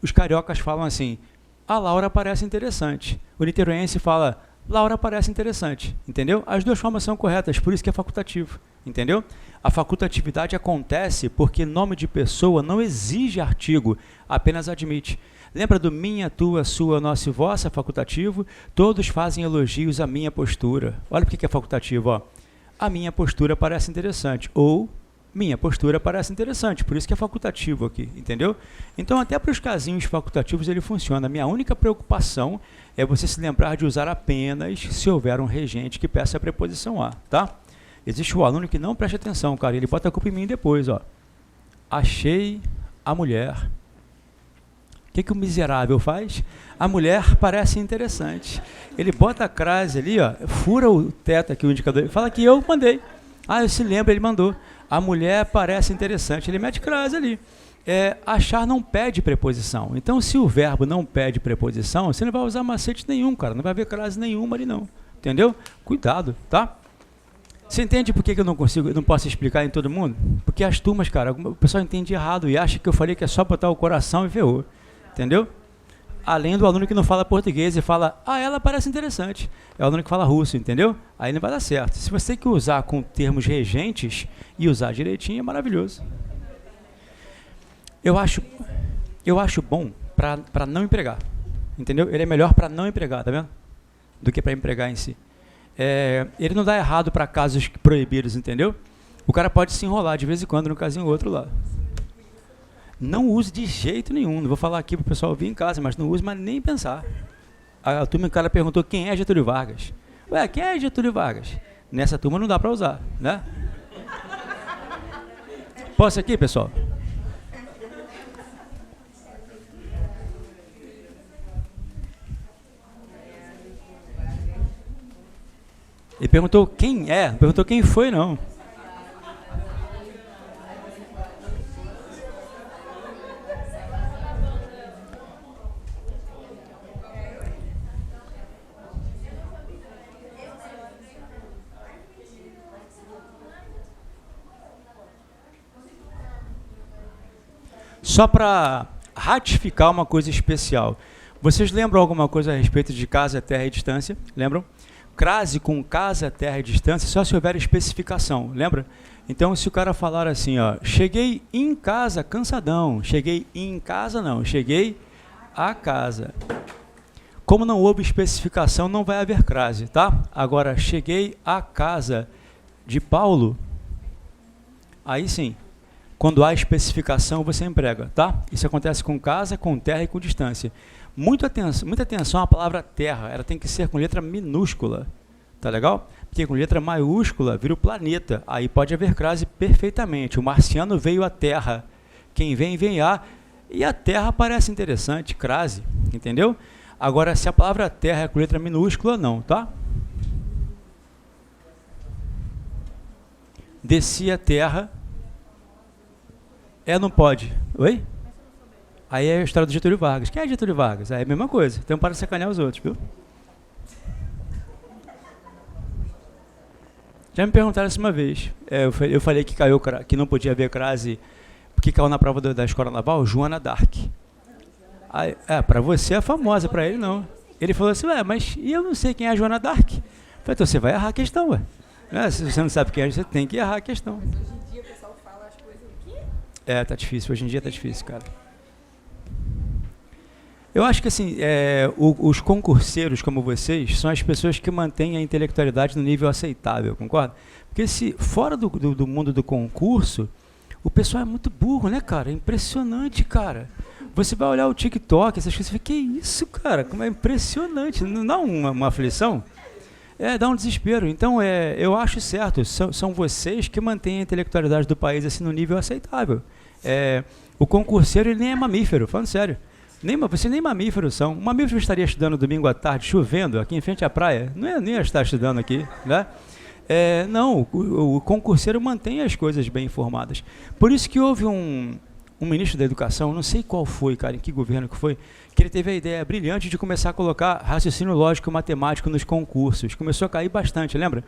Os cariocas falam assim, a Laura parece interessante. O niteroense fala, Laura parece interessante, entendeu? As duas formas são corretas, por isso que é facultativo, entendeu? A facultatividade acontece porque nome de pessoa não exige artigo, apenas admite. Lembra do minha, tua, sua, nossa e vossa, facultativo? Todos fazem elogios à minha postura. Olha por que é facultativo, ó. A minha postura parece interessante, ou... minha postura parece interessante, por isso que é facultativo aqui, entendeu? Então, até para os casinhos facultativos ele funciona. A minha única preocupação é você se lembrar de usar apenas se houver um regente que peça a preposição a, tá? Existe o aluno que não presta atenção, cara, ele bota a culpa em mim depois, ó. Achei a mulher. O que o miserável faz? A mulher parece interessante. Ele bota a crase ali, ó, fura o teto aqui, o indicador, fala que eu mandei. Ah, eu se lembro, ele mandou. A mulher parece interessante, ele mete crase ali. Achar não pede preposição. Então, se o verbo não pede preposição, você não vai usar macete nenhum, cara. Não vai haver crase nenhuma ali, não. Entendeu? Cuidado, tá? Você entende por que eu não posso explicar em todo mundo? Porque as turmas, cara, o pessoal entende errado e acha que eu falei que é só botar o coração e ferrou. Entendeu? Além do aluno que não fala português e fala, ela parece interessante. É o aluno que fala russo, entendeu? Aí não vai dar certo. Se você tem que usar com termos regentes e usar direitinho, é maravilhoso. Eu acho bom para não empregar, entendeu? Ele é melhor para não empregar, tá vendo? Do que para empregar em si. Ele não dá errado para casos proibidos, entendeu? O cara pode se enrolar de vez em quando no casinho ou outro lá. Não use de jeito nenhum. Não vou falar aqui para o pessoal ouvir em casa, mas não use, mas nem pensar. A turma, o cara perguntou quem é Getúlio Vargas. Ué, quem é Getúlio Vargas? Nessa turma não dá para usar, né? Posso aqui, pessoal? Ele perguntou quem é, não perguntou quem foi, não. Só para ratificar uma coisa especial. Vocês lembram alguma coisa a respeito de casa, terra e distância? Lembram? Crase com casa, terra e distância só se houver especificação, lembra? Então, se o cara falar assim, ó, cheguei em casa cansadão, cheguei em casa não, cheguei a casa. Como não houve especificação, não vai haver crase, tá? Agora, cheguei à casa de Paulo, aí sim. Quando há especificação, você emprega, tá? Isso acontece com casa, com terra e com distância. Muita atenção à palavra terra, ela tem que ser com letra minúscula, tá legal? Porque com letra maiúscula vira o planeta, aí pode haver crase perfeitamente. O marciano veio à terra, quem vem, vem a, e a terra parece interessante, crase, entendeu? Agora, se a palavra terra é com letra minúscula, não, tá? Desci a terra, não pode. Oi? Aí é a história do Getúlio Vargas. Quem é Getúlio Vargas? Aí é a mesma coisa. Então para de sacanear os outros, viu? Já me perguntaram isso uma vez. Eu falei que caiu, que não podia haver crase, porque caiu na prova da Escola Naval, Joana d'Arc. Para você é famosa, para ele não. Ele falou assim, mas eu não sei quem é a Joana d'Arc. Eu falei, então você vai errar a questão, ué. Se você não sabe quem é, você tem que errar a questão. Mas hoje em dia o pessoal fala as coisas aqui? Tá difícil. Hoje em dia tá difícil, cara. Eu acho que assim, os concurseiros como vocês são as pessoas que mantêm a intelectualidade no nível aceitável, concorda? Porque se fora do mundo do concurso, o pessoal é muito burro, né, cara? É impressionante, cara. Você vai olhar o TikTok, essas coisas, você fica, que isso, cara? Como é impressionante. Não dá uma aflição? Dá um desespero. Então, eu acho certo, são vocês que mantêm a intelectualidade do país assim no nível aceitável. O concurseiro, ele nem é mamífero, falando sério. Você nem mamíferos são. Um mamífero estaria estudando domingo à tarde, chovendo, aqui em frente à praia. Não ia estar estudando aqui, né? Não, o concurseiro mantém as coisas bem informadas. Por isso que houve um ministro da Educação, não sei qual foi, cara, em que governo que foi, que ele teve a ideia brilhante de começar a colocar raciocínio lógico e matemático nos concursos. Começou a cair bastante, lembra?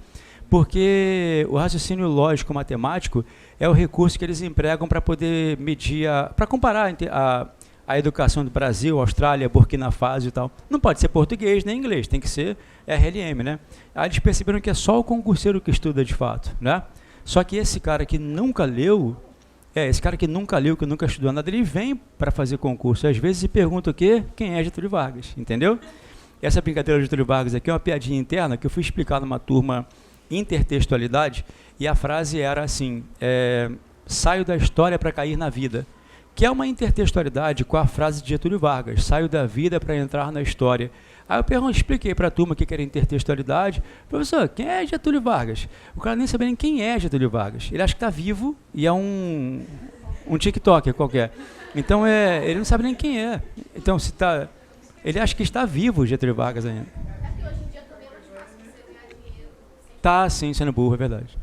Porque o raciocínio lógico matemático é o recurso que eles empregam para poder medir, para comparar a educação do Brasil, Austrália, Burkina Faso e tal. Não pode ser português nem inglês, tem que ser RLM, né? Aí eles perceberam que é só o concurseiro que estuda de fato, né? Só que esse cara que nunca leu, que nunca estudou nada, ele vem para fazer concurso. Às vezes se pergunta o quê? Quem é Getúlio Vargas, entendeu? Essa brincadeira de Getúlio Vargas aqui é uma piadinha interna que eu fui explicar numa turma intertextualidade e a frase era assim, saio da história para cair na vida. Que é uma intertextualidade com a frase de Getúlio Vargas, saio da vida para entrar na história. Aí eu expliquei para a turma o que era intertextualidade. Professor, quem é Getúlio Vargas? O cara nem sabia nem quem é Getúlio Vargas. Ele acha que está vivo e é um TikToker qualquer. Então, ele não sabe nem quem é. Então, ele acha que está vivo Getúlio Vargas ainda. É que hoje em dia também é mais fácil você ganhar dinheiro. Tá, sim, sendo burro, é verdade.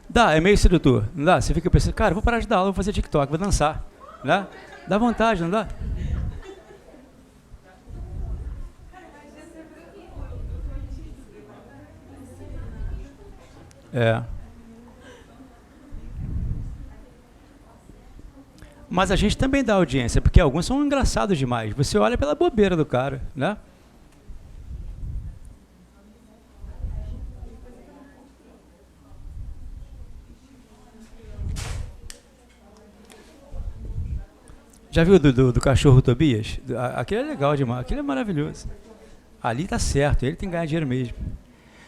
Dá, é meio sedutor, não dá? Você fica pensando, cara, vou parar de dar aula, vou fazer TikTok, vou dançar, né? Dá vontade, não dá? Mas a gente também dá audiência, porque alguns são engraçados demais. Você olha pela bobeira do cara, né? Já viu do cachorro Tobias? Aquele é legal demais, aquele é maravilhoso. Ali tá certo, ele tem que ganhar dinheiro mesmo.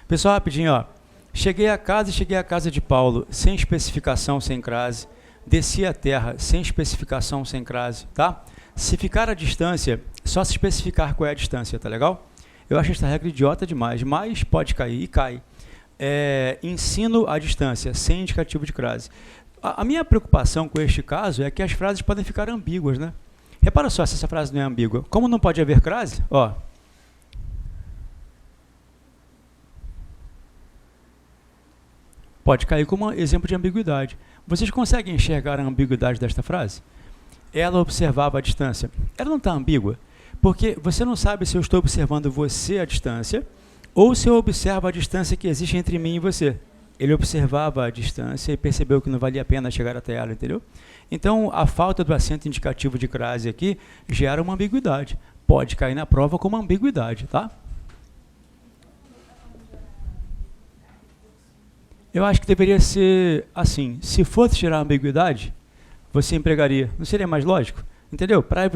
Pessoal, rapidinho, ó. Cheguei à casa de Paulo, sem especificação, sem crase. Desci a terra, sem especificação, sem crase, tá? Se ficar à distância, só se especificar qual é a distância, tá legal? Eu acho essa regra idiota demais, mas pode cair e cai. Ensino à distância, sem indicativo de crase. A minha preocupação com este caso é que as frases podem ficar ambíguas, né? Repara só se essa frase não é ambígua. Como não pode haver crase, ó. Pode cair como um exemplo de ambiguidade. Vocês conseguem enxergar a ambiguidade desta frase? Ela observava a distância. Ela não está ambígua, porque você não sabe se eu estou observando você à distância ou se eu observo a distância que existe entre mim e você. Ele observava a distância e percebeu que não valia a pena chegar até ela, entendeu? Então, a falta do acento indicativo de crase aqui gera uma ambiguidade. Pode cair na prova como ambiguidade, tá? Eu acho que deveria ser assim, se fosse tirar a ambiguidade, você empregaria. Não seria mais lógico? Entendeu? Para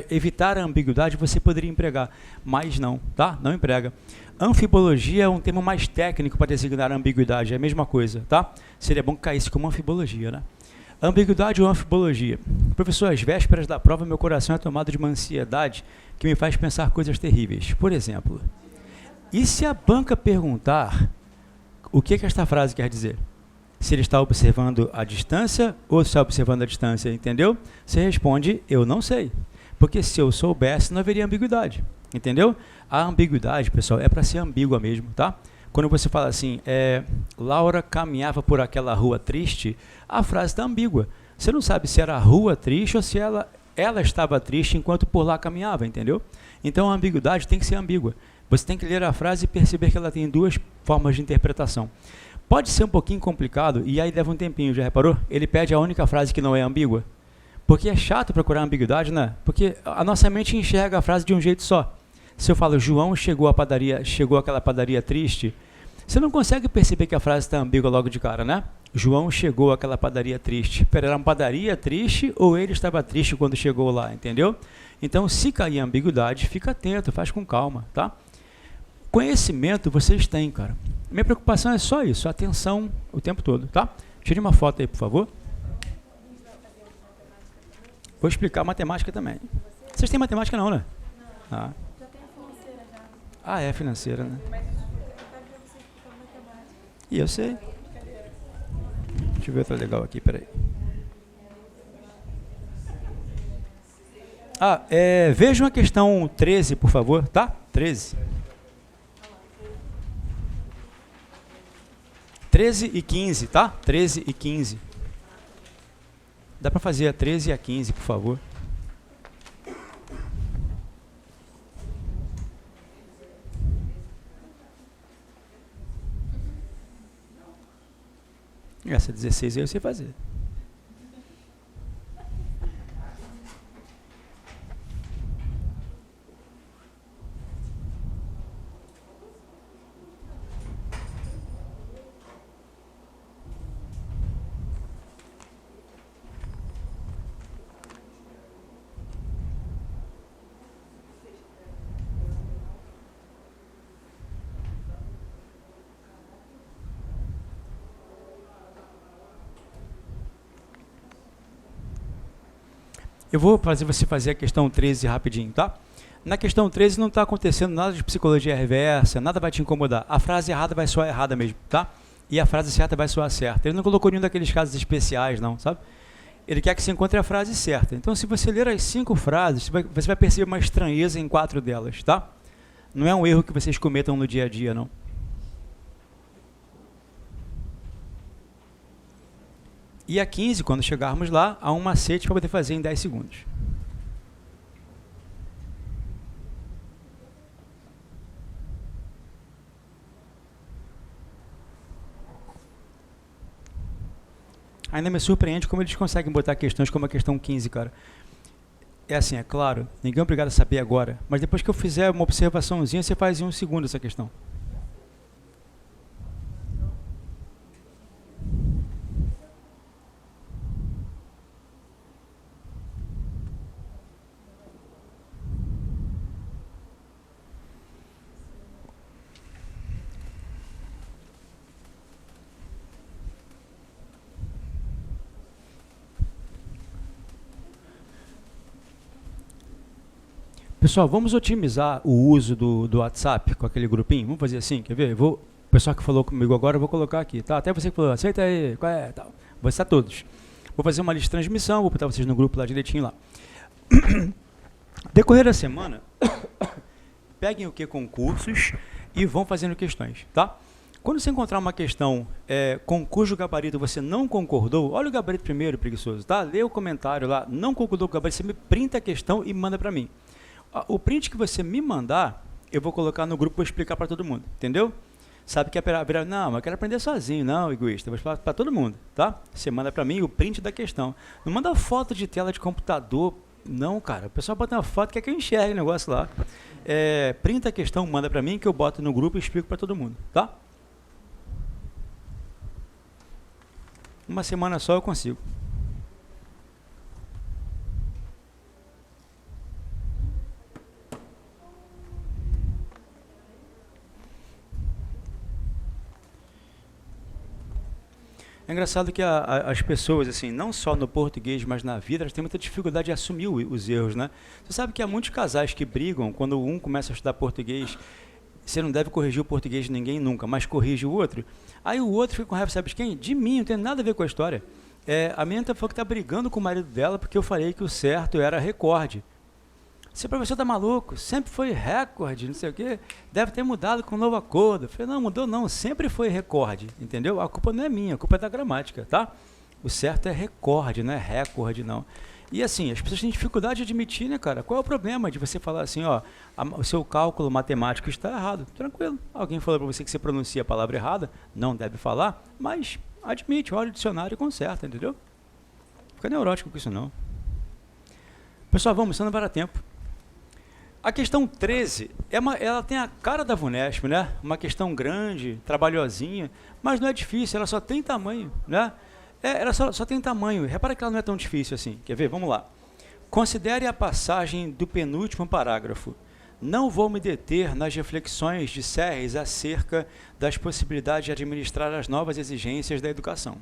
evitar a ambiguidade, você poderia empregar, mas não, tá? Não emprega. Anfibologia é um termo mais técnico para designar a ambiguidade, é a mesma coisa, tá? Seria bom que caísse como anfibologia, né? Ambiguidade ou anfibologia? Professor, às vésperas da prova, meu coração é tomado de uma ansiedade que me faz pensar coisas terríveis. Por exemplo, e se a banca perguntar o que esta frase quer dizer? Se ele está observando a distância ou se está observando a distância, entendeu? Você responde, eu não sei. Porque se eu soubesse, não haveria ambiguidade, entendeu? A ambiguidade, pessoal, é para ser ambígua mesmo, tá? Quando você fala assim, Laura caminhava por aquela rua triste, a frase está ambígua. Você não sabe se era a rua triste ou se ela estava triste enquanto por lá caminhava, entendeu? Então a ambiguidade tem que ser ambígua. Você tem que ler a frase e perceber que ela tem duas formas de interpretação. Pode ser um pouquinho complicado e aí leva um tempinho, já reparou? Ele pede a única frase que não é ambígua. Porque é chato procurar ambiguidade, né? Porque a nossa mente enxerga a frase de um jeito só. Se eu falo, João chegou àquela padaria triste, você não consegue perceber que a frase está ambígua logo de cara, né? João chegou àquela padaria triste. Pera, era uma padaria triste ou ele estava triste quando chegou lá, entendeu? Então, se cair ambiguidade, fica atento, faz com calma, tá? Conhecimento vocês têm, cara. Minha preocupação é só isso, atenção o tempo todo, tá? Tire uma foto aí, por favor. Vou explicar matemática também. Vocês têm matemática não, né? Não. Ah. Já tem a financeira já. Ah, é financeira, né? Mas eu quero ver você explicando matemática. E eu sei. Deixa eu ver outra legal aqui, peraí. Vejam a questão 13, por favor, tá? 13. 13 e 15, tá? 13 e 15. Dá para fazer a 13 e a 15, por favor. Essa 16 aí eu sei fazer. Eu vou fazer você fazer a questão 13 rapidinho, tá? Na questão 13 não está acontecendo nada de psicologia reversa, nada vai te incomodar. A frase errada vai soar errada mesmo, tá? E a frase certa vai soar certa. Ele não colocou nenhum daqueles casos especiais, não, sabe? Ele quer que você encontre a frase certa. Então, se você ler as 5 frases, você vai perceber uma estranheza em 4 delas, tá? Não é um erro que vocês cometam no dia a dia, não. E a 15, quando chegarmos lá, há um macete para poder fazer em 10 segundos. Ainda me surpreende como eles conseguem botar questões como a questão 15, cara. É assim, é claro, ninguém é obrigado a saber agora, mas depois que eu fizer uma observaçãozinha, você faz em 1 segundo essa questão. Pessoal, vamos otimizar o uso do WhatsApp com aquele grupinho? Vamos fazer assim, quer ver? O pessoal que falou comigo agora, eu vou colocar aqui, tá? Até você que falou, aceita aí, qual é? Tal. Vou citar todos. Vou fazer uma lista de transmissão, vou botar vocês no grupo lá direitinho lá. Decorrer da semana, peguem o que? Concursos e vão fazendo questões, tá? Quando você encontrar uma questão com cujo gabarito você não concordou, olha o gabarito primeiro, preguiçoso, tá? Lê o comentário lá, não concordou com o gabarito, você me printa a questão e manda para mim. O print que você me mandar, eu vou colocar no grupo para explicar para todo mundo, entendeu? Sabe que é não, mas eu quero aprender sozinho, não, egoísta, eu vou explicar para todo mundo, tá? Você manda para mim o print da questão. Não manda foto de tela de computador, não, cara. O pessoal bota uma foto, quer que eu enxergue o negócio lá. Printa a questão, manda para mim que eu boto no grupo e explico para todo mundo, tá? Uma semana só eu consigo. É engraçado que as pessoas, assim, não só no português, mas na vida, elas têm muita dificuldade de assumir os erros, né? Você sabe que há muitos casais que brigam quando um começa a estudar português. Você não deve corrigir o português de ninguém nunca, mas corrige o outro. Aí o outro fica com raiva, sabe de quem? De mim, não tem nada a ver com a história. A menina falou que está brigando com o marido dela porque eu falei que o certo era recorde. Esse professor está maluco, sempre foi recorde, não sei o quê, deve ter mudado com o novo acordo. Eu falei, não, mudou não, sempre foi recorde, entendeu? A culpa não é minha, a culpa é da gramática, tá? O certo é recorde, não é recorde, não. E assim, as pessoas têm dificuldade de admitir, né, cara? Qual é o problema de você falar assim, ó, o seu cálculo matemático está errado? Tranquilo, alguém falou para você que você pronuncia a palavra errada, não deve falar, mas admite, olha o dicionário e conserta, entendeu? Fica neurótico com isso não. Pessoal, vamos, senão não vai dar tempo. A questão 13, ela tem a cara da VUNESP, né? Uma questão grande, trabalhosinha, mas não é difícil, ela só tem tamanho, né? Ela só tem tamanho, repara que ela não é tão difícil assim. Quer ver? Vamos lá. Considere a passagem do penúltimo parágrafo. Não vou me deter nas reflexões de Serres acerca das possibilidades de administrar as novas exigências da educação.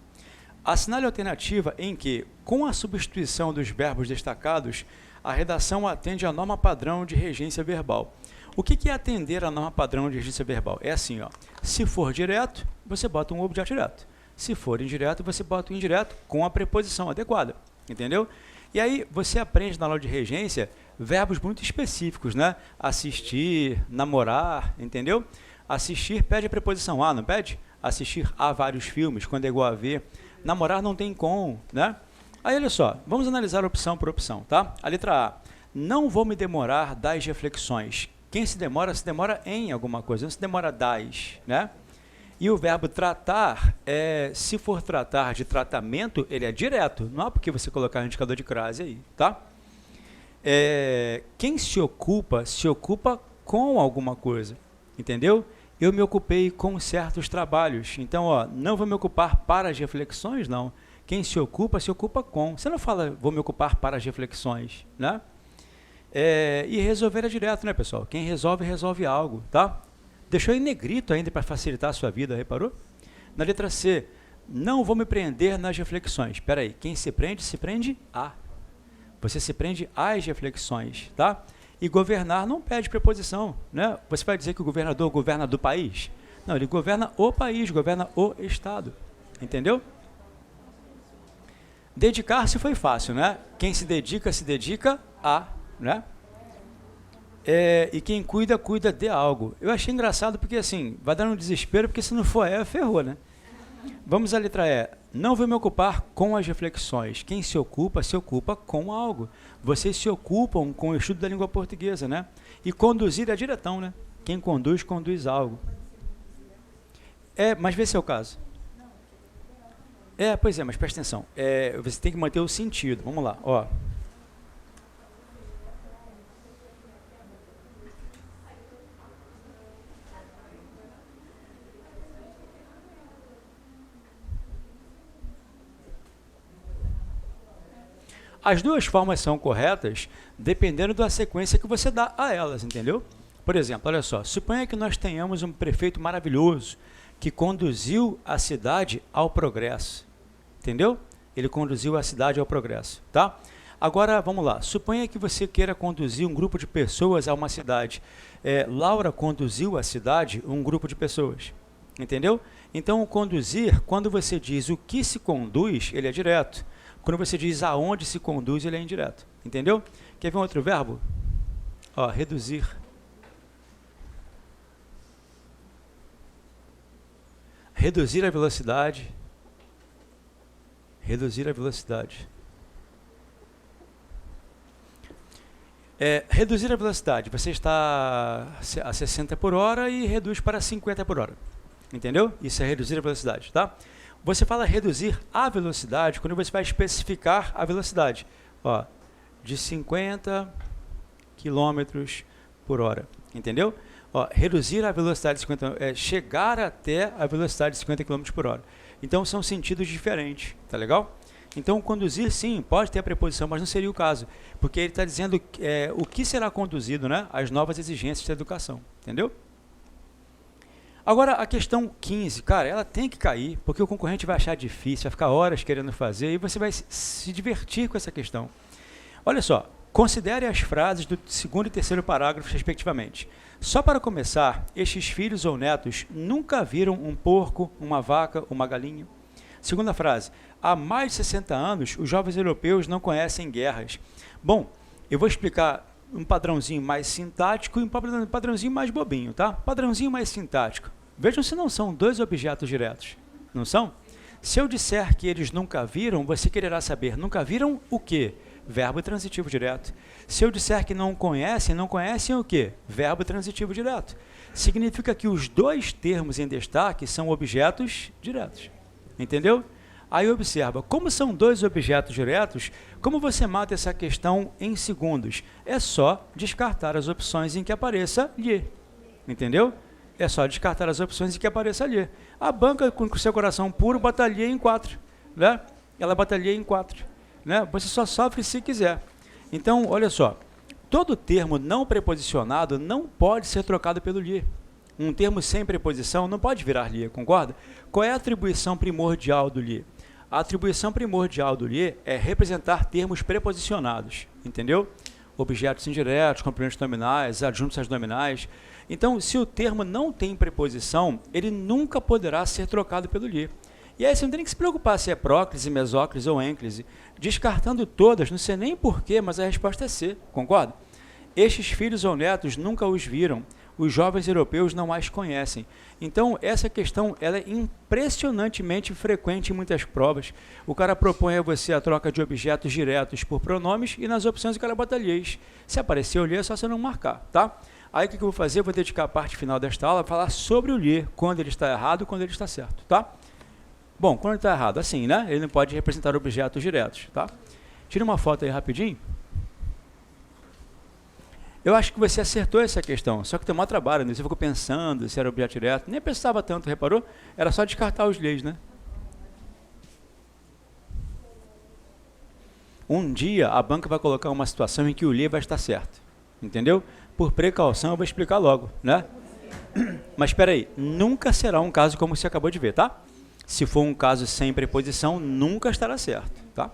Assinale a alternativa em que, com a substituição dos verbos destacados, a redação atende à norma padrão de regência verbal. O que é atender à norma padrão de regência verbal? É assim, ó, se for direto, você bota um objeto direto. Se for indireto, você bota um indireto com a preposição adequada, entendeu? E aí você aprende na aula de regência verbos muito específicos, né? Assistir, namorar, entendeu? Assistir pede a preposição a, não pede? Assistir a vários filmes, quando é igual a ver. Namorar não tem com, né? Aí, olha só, vamos analisar opção por opção, tá? A letra A, não vou me demorar das reflexões. Quem se demora em alguma coisa, não se demora das, né? E o verbo tratar, se for tratar de tratamento, ele é direto, não há por que você colocar o indicador de crase aí, tá? Quem se ocupa com alguma coisa, entendeu? Eu me ocupei com certos trabalhos, então, ó, não vou me ocupar para as reflexões, não. Quem se ocupa com. Você não fala, vou me ocupar para as reflexões, né? E resolver é direto, né, pessoal? Quem resolve, resolve algo, tá? Deixou em negrito ainda para facilitar a sua vida, reparou? Na letra C, não vou me prender nas reflexões. Espera aí, quem se prende a. Você se prende às reflexões, tá? E governar não pede preposição, né? Você vai dizer que o governador governa do país? Não, ele governa o país, governa o estado, entendeu? Dedicar-se foi fácil, né? Quem se dedica a, né? E quem cuida de algo. Eu achei engraçado porque, assim, vai dar um desespero, porque se não for ferrou, né? Vamos à letra E. Não vou me ocupar com as reflexões. Quem se ocupa com algo. Vocês se ocupam com o estudo da língua portuguesa, né? E conduzir é diretão, né? Quem conduz algo. Mas vê se é o caso. Pois é, mas presta atenção. Você tem que manter o sentido. Vamos lá, ó. As duas formas são corretas, dependendo da sequência que você dá a elas, entendeu? Por exemplo, olha só, suponha que nós tenhamos um prefeito maravilhoso que conduziu a cidade ao progresso, entendeu? Ele conduziu a cidade ao progresso, tá? Agora, vamos lá, suponha que você queira conduzir um grupo de pessoas a uma cidade. Laura conduziu a cidade, um grupo de pessoas, entendeu? Então, o conduzir, quando você diz o que se conduz, ele é direto. Quando você diz aonde se conduz, ele é indireto, entendeu? Quer ver um outro verbo? Ó, reduzir. Reduzir a velocidade. Reduzir a velocidade. Reduzir a velocidade. Você está a 60 por hora e reduz para 50 por hora. Entendeu? Isso é reduzir a velocidade, tá? Você fala reduzir a velocidade quando você vai especificar a velocidade. Ó, de 50 km por hora. Entendeu? Ó, reduzir a velocidade de 50 chegar até a velocidade de 50 km por hora. Então são sentidos diferentes, tá legal? Então conduzir sim, pode ter a preposição, mas não seria o caso, porque ele está dizendo o que será conduzido, né, às novas exigências da educação, entendeu? Agora a questão 15, cara, ela tem que cair, porque o concorrente vai achar difícil, vai ficar horas querendo fazer e você vai se divertir com essa questão. Olha só, considere as frases do segundo e terceiro parágrafo, respectivamente. Só para começar, estes filhos ou netos nunca viram um porco, uma vaca, uma galinha. Segunda frase, há mais de 60 anos, os jovens europeus não conhecem guerras. Bom, eu vou explicar um padrãozinho mais sintático e um padrãozinho mais bobinho, tá? Padrãozinho mais sintático. Vejam se não são dois objetos diretos. Não são? Se eu disser que eles nunca viram, você quererá saber, nunca viram o quê? Verbo transitivo direto. Se eu disser que não conhecem o quê? Verbo transitivo direto. Significa que os dois termos em destaque são objetos diretos. Entendeu? Aí observa, como são dois objetos diretos, como você mata essa questão em segundos? É só descartar as opções em que apareça lhe. Entendeu? É só descartar as opções em que apareça lhe. A banca, com seu coração puro, batalha em 4. Né? Ela batalha em 4. Né? Você só sofre se quiser. Então, olha só, todo termo não preposicionado não pode ser trocado pelo lhe. Um termo sem preposição não pode virar lhe, concorda? Qual é a atribuição primordial do lhe? A atribuição primordial do lhe é representar termos preposicionados, entendeu? Objetos indiretos, complementos nominais, adjuntos às nominais. Então, se o termo não tem preposição, ele nunca poderá ser trocado pelo lhe. E aí você não tem que se preocupar se é próclise, mesóclise ou ênclise. Descartando todas, não sei nem porquê, mas a resposta é C, concorda? Estes filhos ou netos nunca os viram. Os jovens europeus não as conhecem. Então, essa questão ela é impressionantemente frequente em muitas provas. O cara propõe a você a troca de objetos diretos por pronomes e nas opções o cara bota lhes. Se aparecer o lhe, é só você não marcar, tá? Aí o que eu vou fazer? Eu vou dedicar a parte final desta aula a falar sobre o lhe, quando ele está errado e quando ele está certo, tá? Bom, quando ele está errado, assim, né? Ele não pode representar objetos diretos, tá? Tira uma foto aí rapidinho. Eu acho que você acertou essa questão, só que tem um maior trabalho, né? Você ficou pensando se era objeto direto, nem pensava tanto, reparou? Era só descartar os lhes, né? Um dia a banca vai colocar uma situação em que o lhe vai estar certo, entendeu? Por precaução eu vou explicar logo, né? Mas espera aí, nunca será um caso como você acabou de ver, tá? Se for um caso sem preposição, nunca estará certo, tá?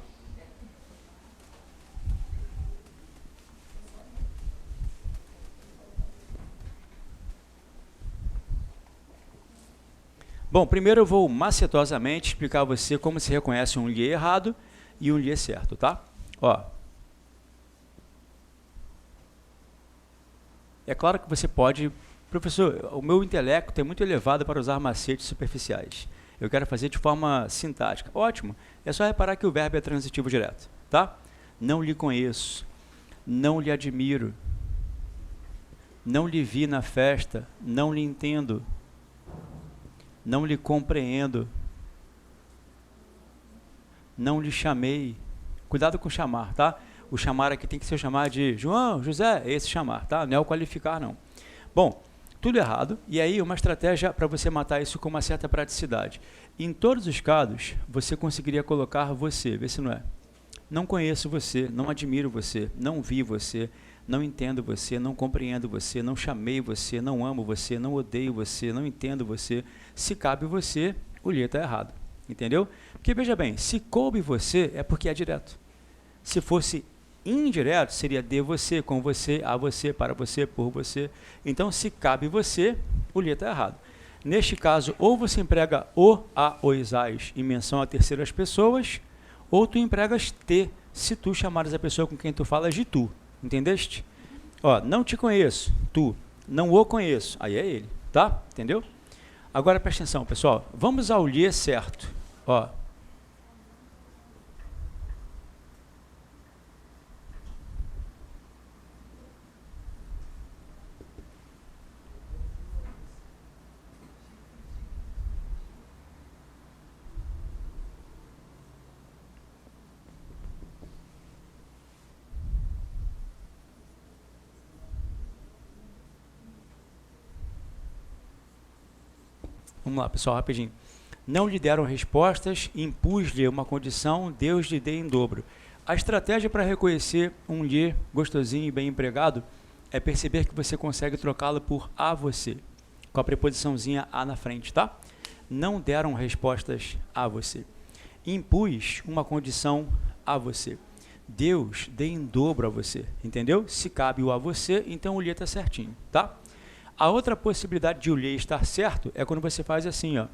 Bom, primeiro eu vou macetosamente explicar a você como se reconhece um lhe errado e um lhe certo, tá? Ó. É claro que você pode... Professor, o meu intelecto é muito elevado para usar macetes superficiais. Eu quero fazer de forma sintática. Ótimo. É só reparar que o verbo é transitivo direto, tá? Não lhe conheço. Não lhe admiro. Não lhe vi na festa. Não lhe entendo. Não lhe compreendo. Não lhe chamei. Cuidado com chamar, tá? O chamar aqui tem que ser chamar de João, José, esse chamar, tá? Não é o qualificar, não. Bom, tudo errado. E aí uma estratégia para você matar isso com uma certa praticidade. Em todos os casos, você conseguiria colocar você, vê se não é. Não conheço você, não admiro você, não vi você, não entendo você, não compreendo você, não chamei você, não amo você, não odeio você, não entendo você. Se cabe você, o lhe está errado. Entendeu? Porque, veja bem, se coube você, é porque é direto. Se fosse indireto, seria de você, com você, a você, para você, por você. Então, se cabe você, o lhe está errado. Neste caso, ou você emprega o, a, os, as em menção a terceiras pessoas, ou tu empregas te, se tu chamares a pessoa com quem tu falas de tu. Entendeste? Ó, não te conheço, tu. Não o conheço, aí é ele, tá? Entendeu? Agora presta atenção, pessoal. Vamos ao lhe certo. Ó. Vamos lá, pessoal, rapidinho. Não lhe deram respostas, impus-lhe uma condição, Deus lhe dê em dobro. A estratégia para reconhecer um lhe gostosinho e bem empregado é perceber que você consegue trocá-lo por a você, com a preposiçãozinha a na frente, tá? Não deram respostas a você. Impus uma condição a você. Deus dê em dobro a você, entendeu? Se cabe o a você, então o lhe está certinho, tá? A outra possibilidade de o lhe estar certo é quando você faz assim, ó.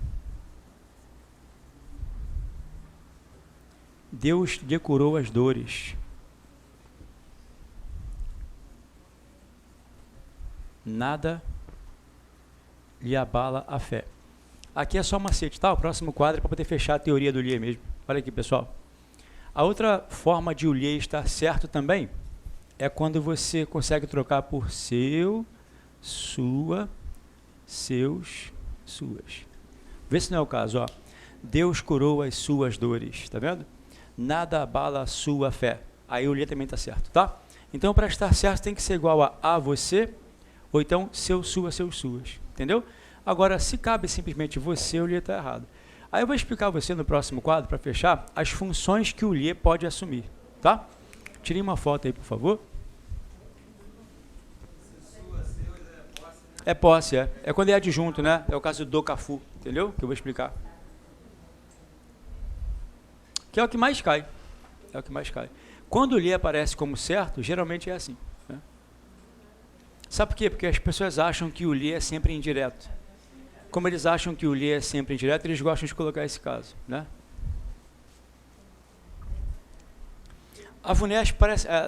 Deus lhe curou as dores. Nada lhe abala a fé. Aqui é só um macete, tá? O próximo quadro é para poder fechar a teoria do lhe mesmo. Olha aqui, pessoal. A outra forma de o lhe estar certo também é quando você consegue trocar por seu, sua, seus, suas. Vê se não é o caso, ó. Deus curou as suas dores, tá vendo? Nada abala a sua fé. Aí o lhe também está certo, tá? Então, para estar certo, tem que ser igual a você, ou então seu, sua, seus, suas, entendeu? Agora, se cabe simplesmente você, o lhe está errado. Aí eu vou explicar a você no próximo quadro, para fechar, as funções que o lhe pode assumir, tá? Tirei uma foto aí, por favor. É posse, é. É quando é adjunto, né? É o caso do Cafu, entendeu? Que eu vou explicar. Que é o que mais cai. É o que mais cai. Quando o lhe aparece como certo, geralmente é assim, né? Sabe por quê? Porque as pessoas acham que o lhe é sempre indireto. Como eles acham que o lhe é sempre indireto, eles gostam de colocar esse caso, né? A VUNESP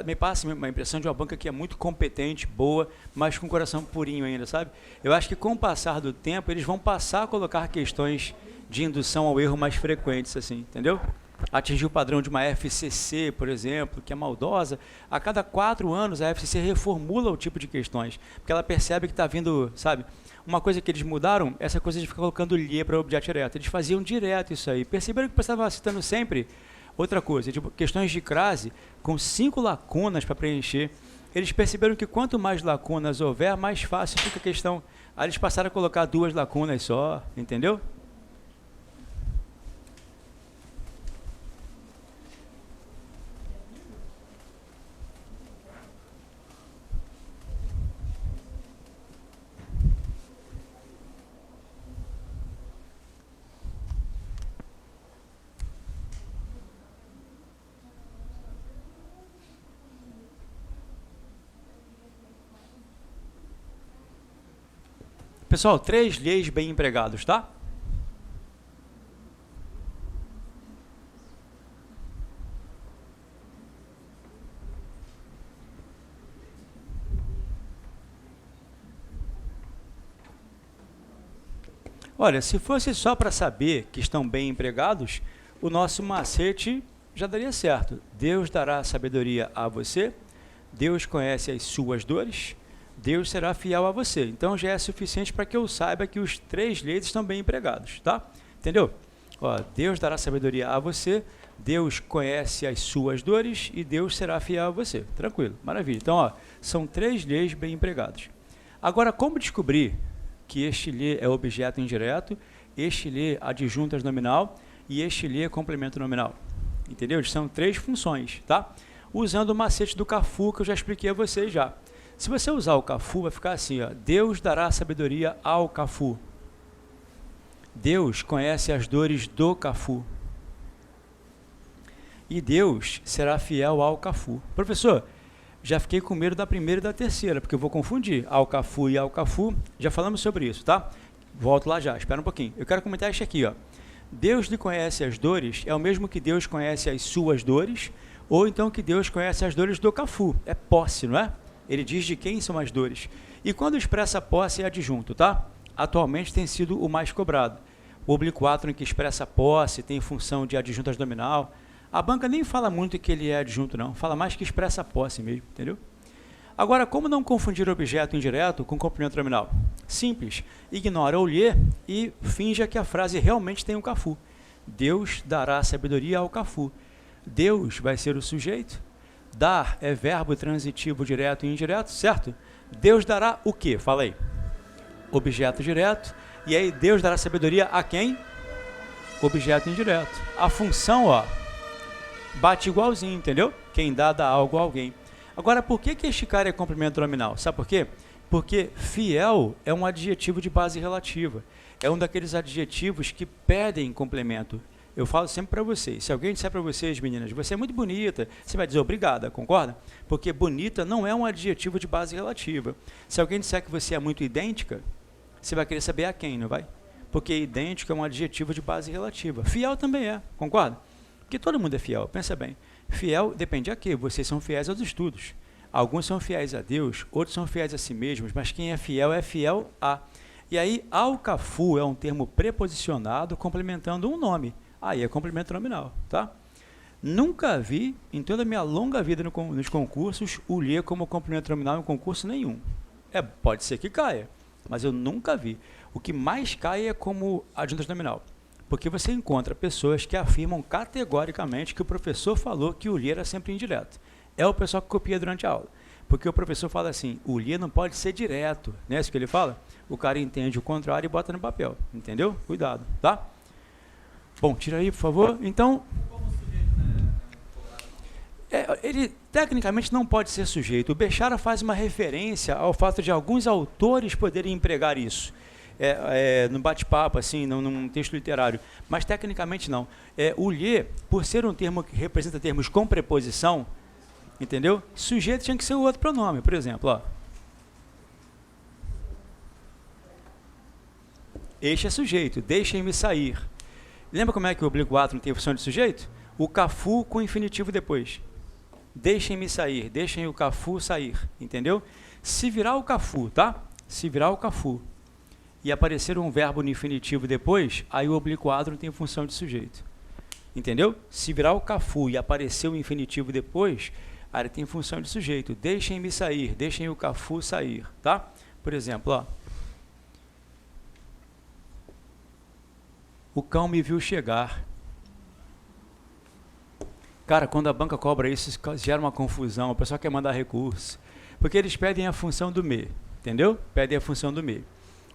me passa uma impressão de uma banca que é muito competente, boa, mas com coração purinho ainda, sabe? Eu acho que com o passar do tempo, eles vão passar a colocar questões de indução ao erro mais frequentes, assim, entendeu? Atingir o padrão de uma FCC, por exemplo, que é maldosa. A cada 4 anos, a FCC reformula o tipo de questões, porque ela percebe que está vindo, sabe? Uma coisa que eles mudaram, essa coisa de ficar colocando lhe para objeto direto. Eles faziam direto isso aí. Perceberam que você estava citando sempre outra coisa, tipo questões de crase com 5 lacunas para preencher. Eles perceberam que quanto mais lacunas houver, mais fácil fica a questão. Aí eles passaram a colocar 2 lacunas só, entendeu? Pessoal, 3 lhes bem empregados, tá? Olha, se fosse só para saber que estão bem empregados, o nosso macete já daria certo. Deus dará sabedoria a você, Deus conhece as suas dores, Deus será fiel a você. Então já é suficiente para que eu saiba que os 3 lhes estão bem empregados, tá? Entendeu? Ó, Deus dará sabedoria a você, Deus conhece as suas dores e Deus será fiel a você. Tranquilo, maravilha. Então, ó, são 3 lhes bem empregados. Agora, como descobrir que este lhe é objeto indireto, este lhe adjuntas nominal e este lhe é complemento nominal? Entendeu? São 3 funções, tá? Usando o macete do Cafu, que eu já expliquei a vocês já. Se você usar o Cafu, vai ficar assim, ó, Deus dará sabedoria ao Cafu. Deus conhece as dores do Cafu. E Deus será fiel ao Cafu. Professor, já fiquei com medo da primeira e da terceira, porque eu vou confundir ao Cafu e ao Cafu. Já falamos sobre isso, tá? Volto lá já, espera um pouquinho. Eu quero comentar isso aqui, ó. Deus lhe conhece as dores, é o mesmo que Deus conhece as suas dores, ou então que Deus conhece as dores do Cafu. É posse, não é? Ele diz de quem são as dores. E quando expressa posse é adjunto, tá? Atualmente tem sido o mais cobrado. O obliquato em que expressa posse tem função de adjuntas nominal. A banca nem fala muito que ele é adjunto, não. Fala mais que expressa posse mesmo, entendeu? Agora, como não confundir objeto indireto com complemento nominal? Simples. Ignora o lhe e finja que a frase realmente tem um Cafu. Deus dará sabedoria ao Cafu. Deus vai ser o sujeito. Dar é verbo transitivo direto e indireto, certo? Deus dará o quê? Fala aí. Objeto direto. E aí, Deus dará sabedoria a quem? objeto indireto. A função, ó, bate igualzinho, entendeu? Quem dá algo a alguém. Agora, por que este cara é complemento nominal? Sabe por quê? Porque fiel é um adjetivo de base relativa. É um daqueles adjetivos que pedem complemento. Eu falo sempre para vocês, se alguém disser para vocês, meninas, você é muito bonita, você vai dizer obrigada, concorda? Porque bonita não é um adjetivo de base relativa. Se alguém disser que você é muito idêntica, você vai querer saber a quem, não vai? Porque idêntico é um adjetivo de base relativa. Fiel também é, concorda? Porque todo mundo é fiel, pensa bem. Fiel depende a quê? Vocês são fiéis aos estudos. Alguns são fiéis a Deus, outros são fiéis a si mesmos, mas quem é fiel a. E aí, ao cafu é um termo preposicionado complementando um nome. Aí é complemento nominal, tá? Nunca vi, em toda a minha longa vida nos concursos, o lhe como complemento nominal em concurso nenhum. Pode ser que caia, mas eu nunca vi. O que mais cai é como adjunto nominal. Porque você encontra pessoas que afirmam categoricamente que o professor falou que o lhe era sempre indireto. É o pessoal que copia durante a aula. Porque o professor fala assim, o lhe não pode ser direto, né? Isso que ele fala. O cara entende o contrário e bota no papel, entendeu? Cuidado, tá? Bom, tira aí, por favor. Então, ele tecnicamente não pode ser sujeito. O Bechara faz uma referência ao fato de alguns autores poderem empregar isso. No bate-papo, assim, num texto literário. Mas tecnicamente não. O lhe, por ser um termo que representa termos com preposição, entendeu? Sujeito tinha que ser o outro pronome, por exemplo, ó. Este é sujeito, deixem-me sair. Lembra como é que o oblíquo átrio tem função de sujeito? O cafu com infinitivo depois. Deixem-me sair, deixem o cafu sair, entendeu? Se virar o cafu, tá? Se virar o cafu e aparecer um verbo no infinitivo depois, aí o oblíquo átrio tem função de sujeito. Entendeu? Se virar o cafu e aparecer o infinitivo depois, aí ele tem função de sujeito. Deixem-me sair, deixem o cafu sair, tá? Por exemplo, ó. O cão me viu chegar. Cara, quando a banca cobra isso gera uma confusão, o pessoal quer mandar recurso. Porque eles pedem a função do me, entendeu? Pedem a função do me.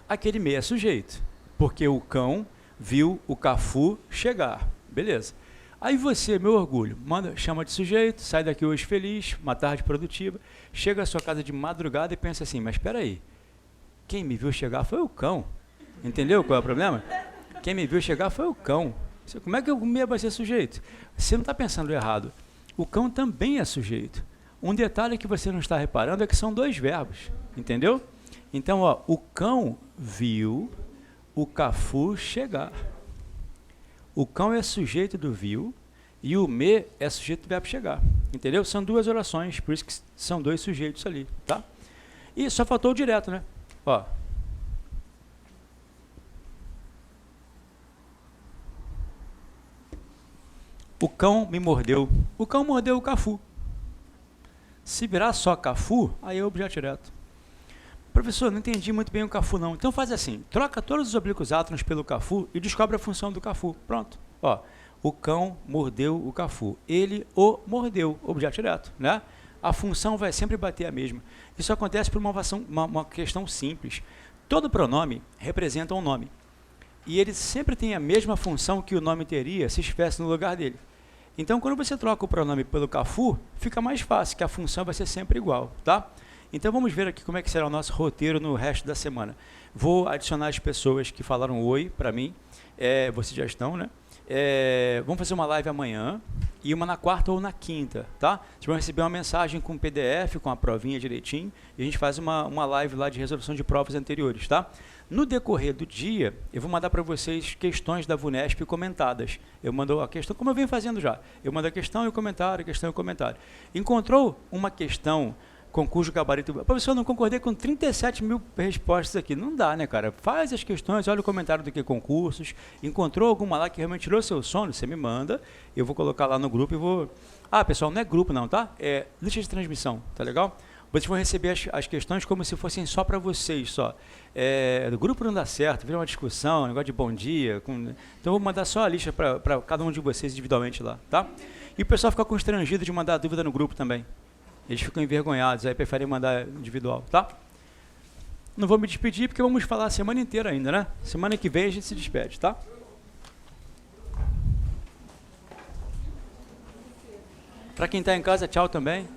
Aquele me é sujeito, porque o cão viu o cafu chegar. Beleza. Aí você, meu orgulho, chama de sujeito, sai daqui hoje feliz, uma tarde produtiva, chega à sua casa de madrugada e pensa assim, mas espera aí, quem me viu chegar foi o cão. Entendeu qual é o problema? Quem me viu chegar foi o cão. Como é que o me vai ser sujeito? Você não está pensando errado. O cão também é sujeito. Um detalhe que você não está reparando é que são dois verbos. Entendeu? Então, ó, o cão viu o cafu chegar. O cão é sujeito do viu e o me é sujeito do verbo chegar. Entendeu? São duas orações, por isso que são dois sujeitos ali, tá? E só faltou o direto, né? Ó. O cão me mordeu. O cão mordeu o cafu. Se virar só cafu, aí é objeto direto. Professor, não entendi muito bem o cafu não. Então faz assim, troca todos os oblíquos átonos pelo cafu e descobre a função do cafu. Pronto. Ó, o cão mordeu o cafu. Ele o mordeu, objeto direto, né? A função vai sempre bater a mesma. Isso acontece por uma questão simples. Todo pronome representa um nome. E ele sempre tem a mesma função que o nome teria se estivesse no lugar dele. Então, quando você troca o pronome pelo cafu, fica mais fácil, que a função vai ser sempre igual, tá? Então, vamos ver aqui como é que será o nosso roteiro no resto da semana. Vou adicionar as pessoas que falaram oi para mim, vocês já estão, né? Vamos fazer uma live amanhã e uma na quarta ou na quinta, tá? Vocês vão receber uma mensagem com PDF, com a provinha direitinho, e a gente faz uma live lá de resolução de provas anteriores, tá? No decorrer do dia, eu vou mandar para vocês questões da VUNESP comentadas. Eu mando a questão, como eu venho fazendo já. Eu mando a questão e o comentário, a questão e o comentário. Encontrou uma questão com cujo gabarito... Professor, eu não concordei com 37 mil respostas aqui. Não dá, né, cara? Faz as questões, olha o comentário do que concursos. Encontrou alguma lá que realmente tirou seu sono? Você me manda. Eu vou colocar lá no grupo e vou... Ah, pessoal, não é grupo não, tá? É lista de transmissão, tá legal? Vocês vão receber as questões como se fossem só para vocês, só. Do grupo não dá certo, vira uma discussão, um negócio de bom dia. Então, eu vou mandar só a lista para cada um de vocês individualmente lá, tá? E o pessoal fica constrangido de mandar dúvida no grupo também. Eles ficam envergonhados, aí preferem mandar individual, tá? Não vou me despedir, porque vamos falar a semana inteira ainda, né? Semana que vem a gente se despede, tá? Para quem está em casa, tchau também.